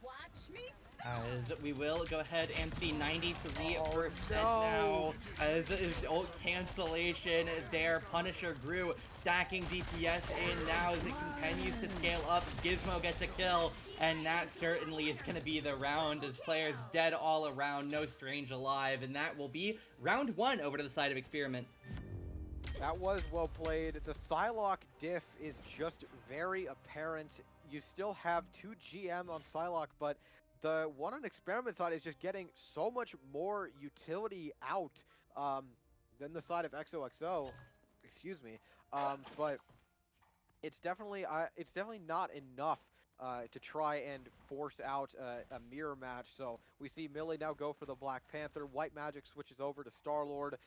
Watch me. As we will go ahead and see 93% now, as ult cancellation there. Punisher grew, stacking DPS in now as it continues to scale up. Gizmo gets a kill, and that certainly is going to be the round, as players dead all around, no Strange alive, and that will be round 1 over to the side of Experiment. That was well played. The Psylocke diff is just very apparent. You still have 2 GM on Psylocke, but the one on Experiment side is just getting so much more utility out than the side of XoXo. Excuse me. But it's definitely not enough to try and force out a mirror match. So we see Millie now go for the Black Panther. White Magic switches over to Star-Lord.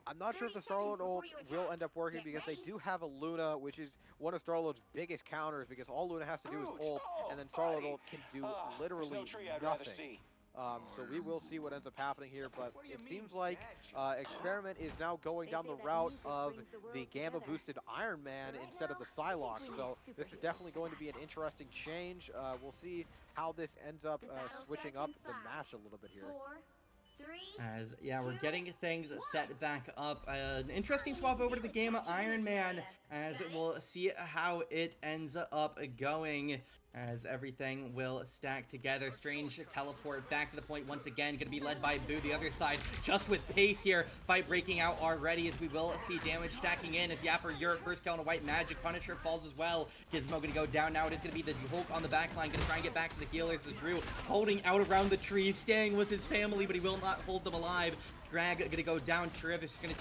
I'm not sure if the Star-Lord ult will end up working, because they do have a Luna, which is one of Star-Lord's biggest counters, because all Luna has to do is ult, and then Star-Lord ult can do literally nothing. So we will see what ends up happening here, but it seems like Experiment is now going down the route of the Gamma-boosted Iron Man instead of the Psylocke, so this is definitely going to be an interesting change. We'll see how this ends up switching up the match a little bit here. As, yeah, we're getting things set back up. An interesting swap over to the Gamma Iron Man, as it will see how it ends up going. as everything will stack together. Strange teleport back to the point once again. Going to be led by Boo. The other side just with pace here. Fight breaking out already as we will see damage stacking in as Yapper Europe first kill on a White Magic. Punisher falls as well. Gizmo going to go down now. It is going to be the Hulk on the back line. Going to try and get back to the healers as Drew holding out around the tree, staying with his family, but he will not hold them alive. Drag gonna go down. Tiber's gonna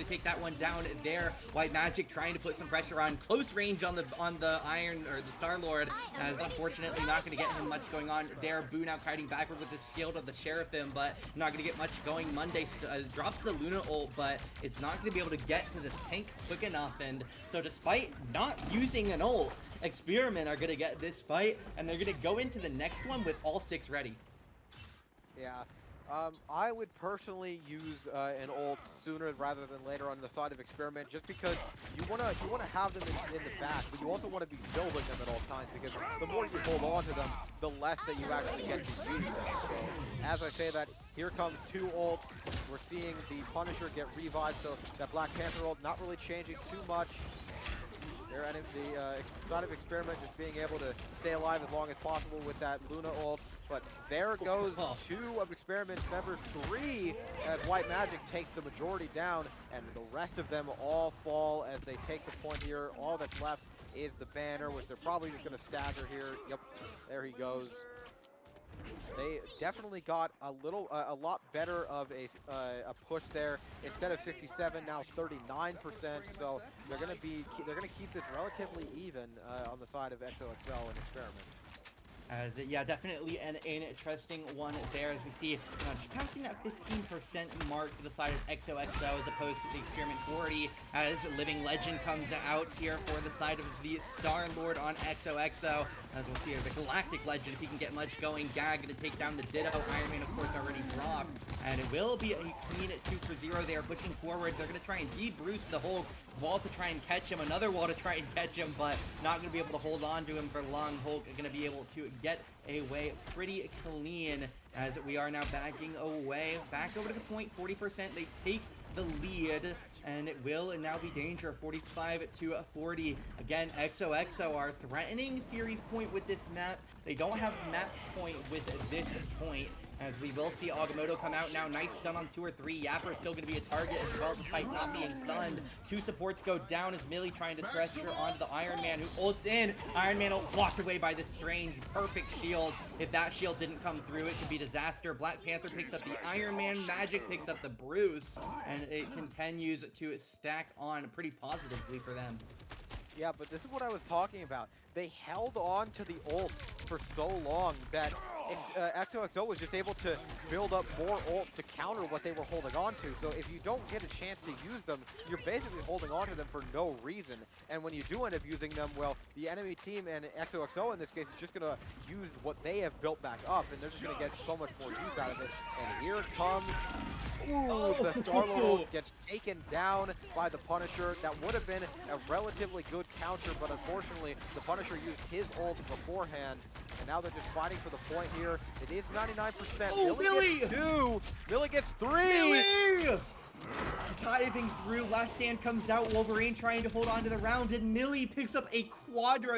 take that one down there. White Magic trying to put some pressure on close range on the Iron or the Star-Lord, as unfortunately not gonna get him much going on there. Boo now kiting backward with the shield of the Sheriffim, but not gonna get much going. Monday drops the Luna ult, but it's not gonna be able to get to this tank quick enough. And so despite not using an ult, Xperiment are gonna get this fight, and they're gonna go into the next one with all 6 ready. Yeah. I would personally use an ult sooner rather than later on the side of Xperiment, just because you wanna have them in the back, but you also want to be building them at all times, because the more you hold on to them, the less that you actually get to use them. So, as I say that, here comes 2 ults. We're seeing the Punisher get revived, so that Black Panther ult not really changing too much. The side of Xperiment just being able to stay alive as long as possible with that Luna ult. But there goes 2 of Experiment's members, 3 as White Magic takes the majority down, and the rest of them all fall as they take the point here. All that's left is the banner, which they're probably just going to stagger here. Yep, there he goes. They definitely got a lot better of a push there. Instead of 67, now 39%. So they're gonna keep this relatively even on the side of XoXo and Xperiment. Yeah, definitely an interesting one there as we see just passing that 15% mark to the side of XoXo as opposed to the Experiment 40 as Living Legend comes out here for the side of the Star-Lord on XoXo. As we'll see the Galactic Legend, if he can get much going. Gag going to take down the Ditto. Iron Man, of course, already dropped. And it will be a clean 2-for-0 there, pushing forward. They're going to try and de-Bruce the Hulk. Wall to try and catch him. Another wall to try and catch him, but not going to be able to hold on to him for long. Hulk going to be able to get away pretty clean as we are now backing away. Back over to the point, 40%. They take the lead, and it will now be danger, 45-40. Again, XoXo are threatening series point with this map. They don't have map point with this point, as we will see Agamotto come out now. Nice stun on 2 or 3. Yapper is still going to be a target as well, despite not being stunned. 2 supports go down as Millie trying to pressure onto the Iron Man, who ults in. Iron Man blocked away by this Strange. Perfect shield. If that shield didn't come through, it could be disaster. Black Panther picks up the Iron Man. Magic picks up the Bruce, and it continues to stack on pretty positively for them. Yeah, but this is what I was talking about. They held on to the ults for so long that XoXo was just able to build up more ults to counter what they were holding on to. So if you don't get a chance to use them, you're basically holding on to them for no reason. And when you do end up using them, well, the enemy team and XoXo in this case is just going to use what they have built back up, and they're just going to get so much more use out of it. And here comes... Ooh, the Star-Lord gets taken down by the Punisher. That would have been a relatively good counter, but unfortunately, the Punisher used his ult beforehand, and now they're just fighting for the point here. It is 99%. Oh, Millie gets 2. Millie gets 3. Millie! Tithing through, last stand comes out. Wolverine trying to hold on to the round, and Millie picks up a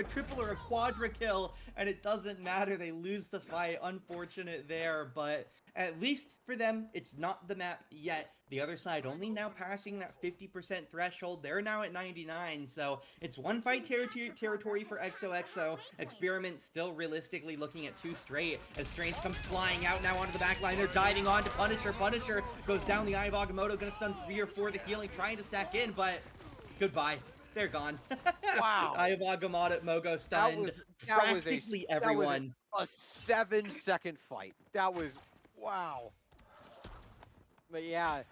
triple or a quadra kill, and it doesn't matter. They lose the fight. Unfortunate there, but at least for them, it's not the map yet. The other side only now passing that 50% threshold. They're now at 99, so it's one fight territory for XoXo. Experiment still realistically looking at 2 straight as Strange comes flying out now onto the back line. They're diving on to Punisher. Punisher goes down the Eye of Agamotto, gonna stun 3 or 4 the healing, trying to stack in, but goodbye. They're gone. Wow. Eye of Agamotto, Mogo stunned practically everyone. That was a 7-second fight. That was... Wow. But yeah,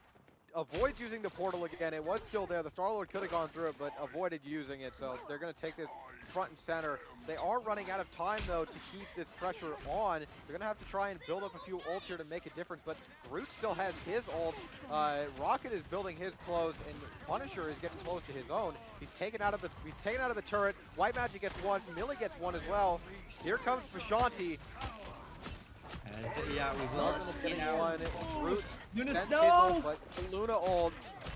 avoids using the portal again. It was still there. The Star-Lord could have gone through it, but avoided using it. So they're going to take this front and center. They are running out of time, though, to keep this pressure on. They're going to have to try and build up a few ults here to make a difference. But Groot still has his ult. Rocket is building his close, and Punisher is getting close to his own. He's taken out of the turret. White Magic gets 1. Millie gets 1 as well. Here comes Vishanti. Yeah, we will see now. One. Root. Luna then Snow! Fizzle, but Luna ult.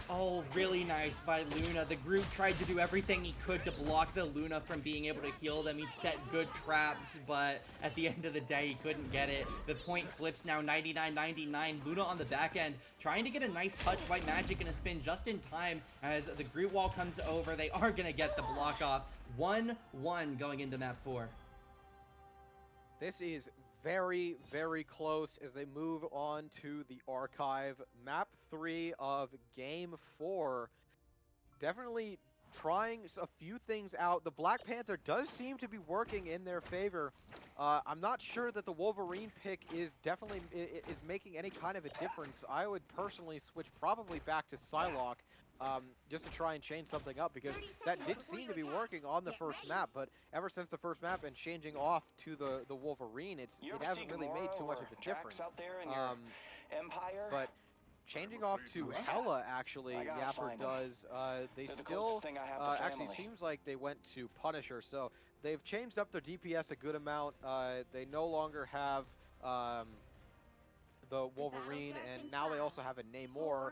Oh, really nice by Luna. The group tried to do everything he could to block the Luna from being able to heal them. He set good traps, but at the end of the day, he couldn't get it. The point flips now 99-99. Luna on the back end, trying to get a nice touch. White Magic and a spin just in time as the group wall comes over. They are going to get the block off. 1-1 going into map 4. This is very, very close as they move on to the archive. Map 3 of game 4. Definitely trying a few things out. The Black Panther does seem to be working in their favor. I'm not sure that the Wolverine pick is definitely is making any kind of a difference. I would personally switch probably back to Psylocke. Just to try and change something up, because that did seem to be working on the first map, but ever since the first map and changing off to the Wolverine, it hasn't really made too much of a difference. But changing off to Hela, actually, Yapper does, they still, actually seems like they went to Punisher, so they've changed up their DPS a good amount. They no longer have the Wolverine, and now they also have a Namor.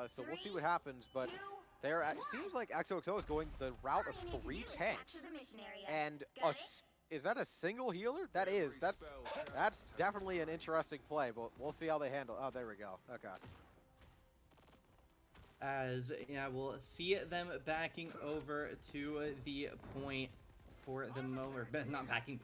So we'll see what happens, but it seems like XoXo is going the route of 3 tanks, and is that a single healer? That is. That's definitely an interesting play, but we'll see how they handle. Oh, there we go. Okay. As yeah, we'll see them backing over to the point for the moment, not backing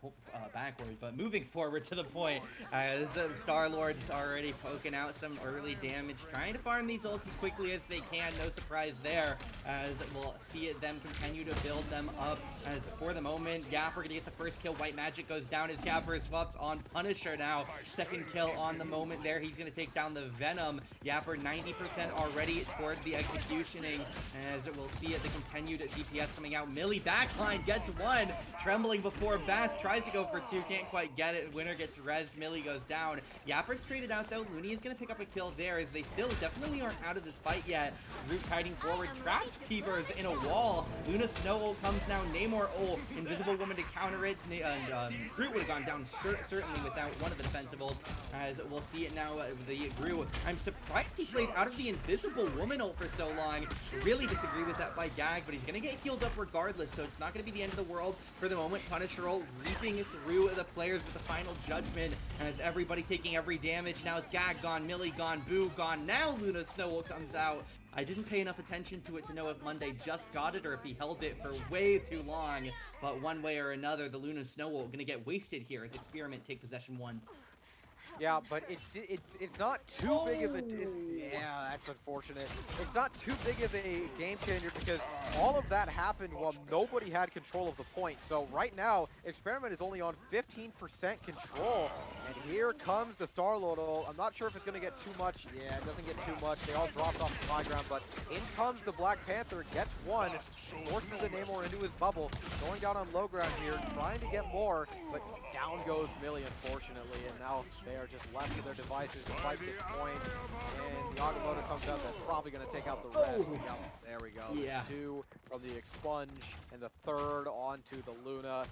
backward, but moving forward to the point, as Star-Lord's already poking out some early damage, trying to farm these ults as quickly as they can. No surprise there, as we'll see them continue to build them up. As for the moment, Yapper gonna get the first kill. White Magic goes down as Yapper swaps on Punisher now. Second kill on the moment there. He's gonna take down the Venom. Yapper 90% already towards the executioning, as we'll see the continued DPS coming out. Millie backline gets one. Trembling before Bass tries to go for 2, can't quite get it. Winner gets rezzed, Millie goes down. Yapper's traded out though. Looney is going to pick up a kill there, as they still definitely aren't out of this fight yet. Root hiding forward, traps T-Verse in a wall. Luna Snow ult comes down, Namor ult, Invisible Woman to counter it, and Groot would have gone down certainly without one of the defensive ults, as we'll see it now. The Groot, I'm surprised he played out of the Invisible Woman ult for so long. Really disagree with that by Gag, but he's going to get healed up regardless, so it's not going to be the end of the world. For the moment, Punisher ult reaping through the players with the final judgment, as everybody taking every damage. Now it's Gag gone, Millie gone, Boo gone. Now Luna Snow ult comes out. I didn't pay enough attention to it to know if Monday just got it or if he held it for way too long. But one way or another, the Luna Snow ult gonna get wasted here as Experiment take possession 1. Yeah, but it's not too big of a... yeah, that's unfortunate. It's not too big of a game changer, because all of that happened while nobody had control of the point. So right now, Experiment is only on 15% control. And here comes the Star-Lord ult. I'm not sure if it's going to get too much. Yeah, it doesn't get too much. They all dropped off the high ground, but in comes the Black Panther, gets one, forces the Namor into his bubble, going down on low ground here, trying to get more, but down goes Millie, unfortunately, and now they are just left to their devices to fight this point. And the Agamotto comes out, that's probably going to take out the rest. Yep, there we go. Yeah. 2 from the Expunge, and the 3rd onto the Luna.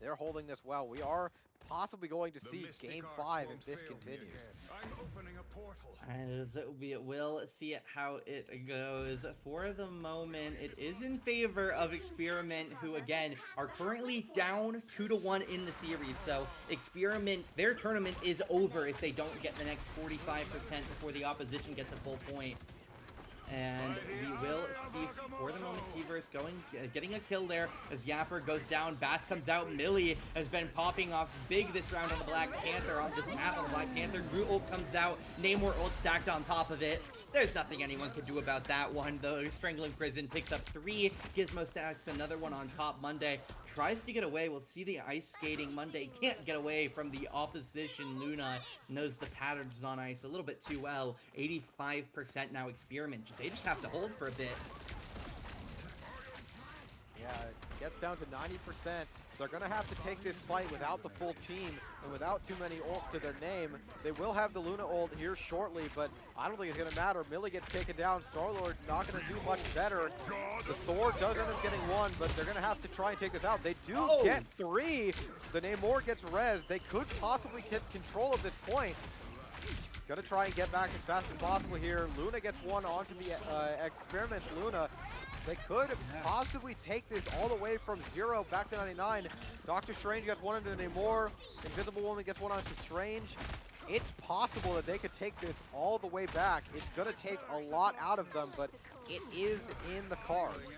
They're holding this well. We are possibly going to see Game 5 if this continues. I'm opening a portal. As we will see how it goes. For the moment, it is in favor of Experiment, who again are currently down 2-1 in the series. So Experiment, their tournament is over if they don't get the next 45% before the opposition gets a full point. And we will see for the moment T-Verse getting a kill there as Yapper goes down. Bass comes out. Millie has been popping off big this round on the Black Panther, on this map on the Black Panther. Groot ult comes out. Namor ult stacked on top of it. There's nothing anyone can do about that one. The Strangling Prison picks up 3. Gizmo stacks another one on top. Monday tries to get away. We'll see the ice skating. Monday can't get away from the opposition. Luna knows the patterns on ice a little bit too well. 85% now Experiment. They just have to hold for a bit. Yeah, it gets down to 90%. They're going to have to take this fight without the full team and without too many ults to their name. They will have the Luna ult here shortly, but I don't think it's going to matter. Millie gets taken down. Star-Lord not going to do much better. The Thor does end up getting one, but they're going to have to try and take this out. They do get 3. The Namor gets res. They could possibly get control of this point. Gonna try and get back as fast as possible here. Luna gets one onto the Xperiment Luna. They could possibly take this all the way from 0 back to 99. Doctor Strange gets one into Namor. Invisible Woman gets one onto Strange. It's possible that they could take this all the way back. It's gonna take a lot out of them, but it is in the cards.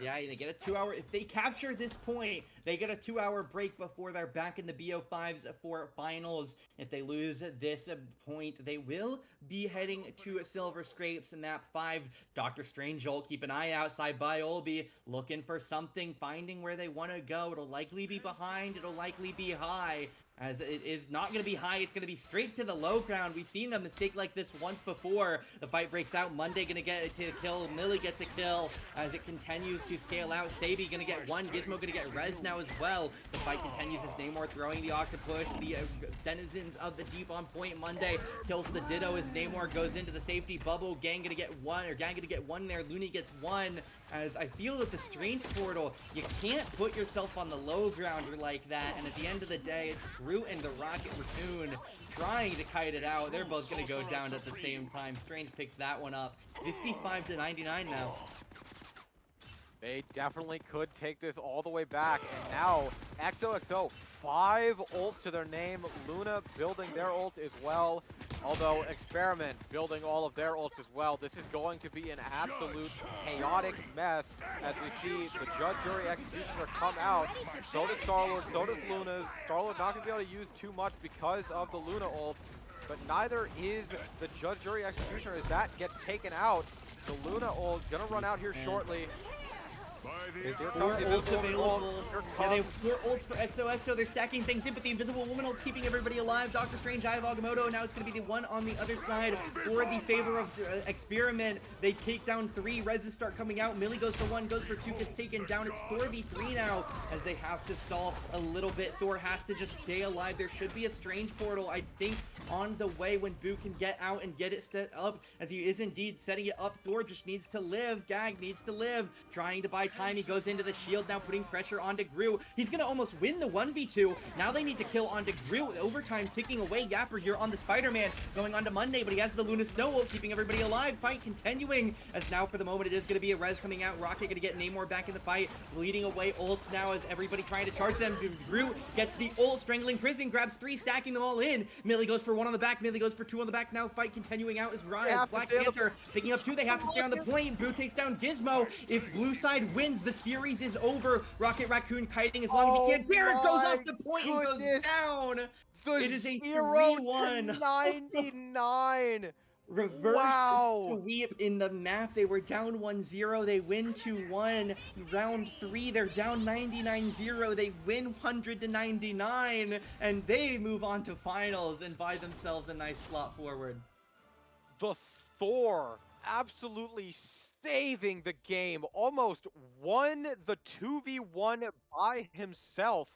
Yeah, they get a 2-hour, if they capture this point, they get a 2-hour break before they're back in the BO5s for finals. If they lose this point, they will be heading to Silver Scrapes in map 5. Doctor Strange will keep an eye out. By will be looking for something, finding where they want to go. It'll likely be behind, it'll likely be high. As it is not going to be high, it's going to be straight to the low ground. We've seen a mistake like this once before. The fight breaks out. Monday going to get a kill. Millie gets a kill as it continues to scale out. Sabi going to get one. Gizmo going to get res now as well. The fight continues as Namor throwing the octopus. The denizens of the deep on point. Monday kills the Ditto as Namor goes into the safety bubble. Gang going to get one, or Gang going to get one there. Looney gets one. As I feel with the Strange Portal, you can't put yourself on the low ground like that. And at the end of the day, it's Groot and the Rocket Raccoon trying to kite it out. They're both going to go down at the same time. Strange picks that one up. 55 to 99 now. They definitely could take this all the way back. And now, XoXo, 5 ults to their name. Luna building their ult as well. Although Xperiment building all of their ults as well. This is going to be an absolute chaotic mess as we see the Judge, Jury, Executioner come out. So does Star-Lord, so does Luna's. Star-Lord not going to be able to use too much because of the Luna ult. But neither is the Judge, Jury, Executioner as that gets taken out. The Luna ult going to run out here shortly. There's 4 ults available. Yeah, they have 4 ults for XoXo. They're stacking things in, but the Invisible Woman ult's keeping everybody alive. Doctor Strange, Eye of Agamotto. Now it's going to be the one on the other side for the favor of Xperiment. They take down 3. Reses start coming out. Millie goes for 1, goes for 2, gets taken down. It's Thor v3 now as they have to stall a little bit. Thor has to just stay alive. There should be a Strange Portal, I think, on the way when Boo can get out and get it set up, as he is indeed setting it up. Thor just needs to live. Gag needs to live. Trying to buy time. He goes into the shield now, putting pressure onto Gru. He's gonna almost win the 1v2. Now they need to kill onto Gru. Overtime ticking away. Yapper, you're on the Spider-Man going on to Monday, but he has the Luna Snow ult, keeping everybody alive. Fight continuing, as now for the moment it is gonna be a res coming out. Rocket gonna get Namor back in the fight, leading away ults now as everybody trying to charge them. Gru gets the ult, strangling Prison, grabs 3, stacking them all in. Millie goes for 1 on the back. Millie goes for 2 on the back. Now fight continuing out as Black Panther picking up 2. They have to stay on the point. Boo takes down Gizmo. If blue side wins, the series is over. Rocket Raccoon kiting as long as he can. Barrett goes off the point and goes down. It is a 3-1. 99. Reverse sweep in the map. They were down 1-0. They win 2-1. Round 3, they're down 99-0. They win 100 to 99, and they move on to finals and buy themselves a nice slot forward. The Thor absolutely saving the game, almost won the 2v1 by himself.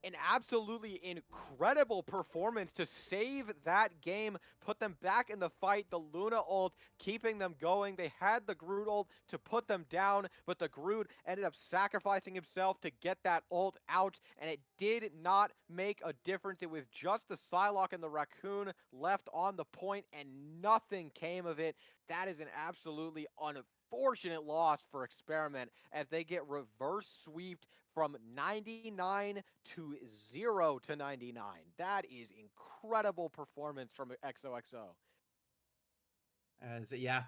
An absolutely incredible performance to save that game, put them back in the fight. The Luna ult keeping them going. They had the Groot ult to put them down, but the Groot ended up sacrificing himself to get that ult out, and it did not make a difference. It was just the Psylocke and the Raccoon left on the point, and nothing came of it. That is an absolutely unfortunate loss for Xperiment as they get reverse sweeped from 99 to 0 to 99. That is incredible performance from XoXo.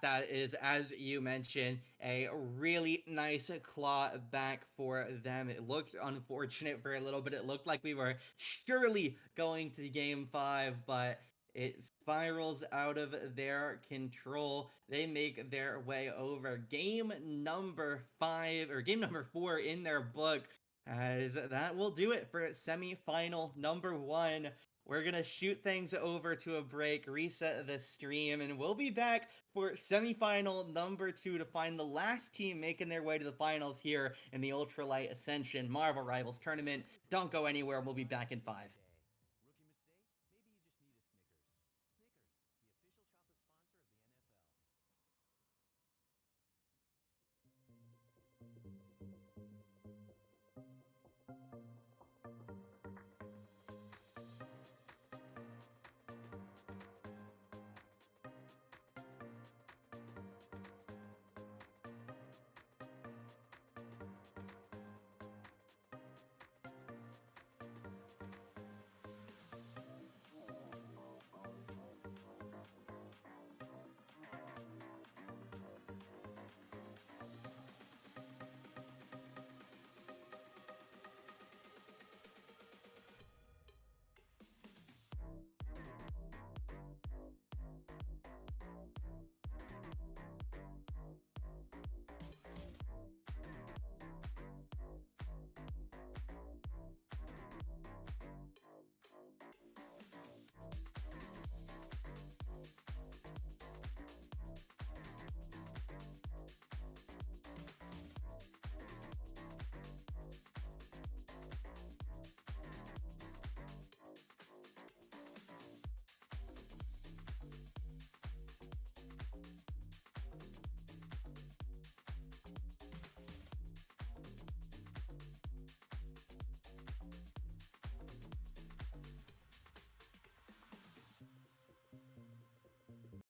That is, as you mentioned, a really nice claw back for them. It looked unfortunate for a little bit. It looked like we were surely going to game 5, but it spirals out of their control. They make their way over. Game number 5, or game number 4 in their book. As that will do it for semi-final number 1. We're going to shoot things over to a break, reset the stream, and we'll be back for semi-final number 2 to find the last team making their way to the finals here in the UltraLight Ascension Marvel Rivals Tournament. Don't go anywhere. We'll be back in 5.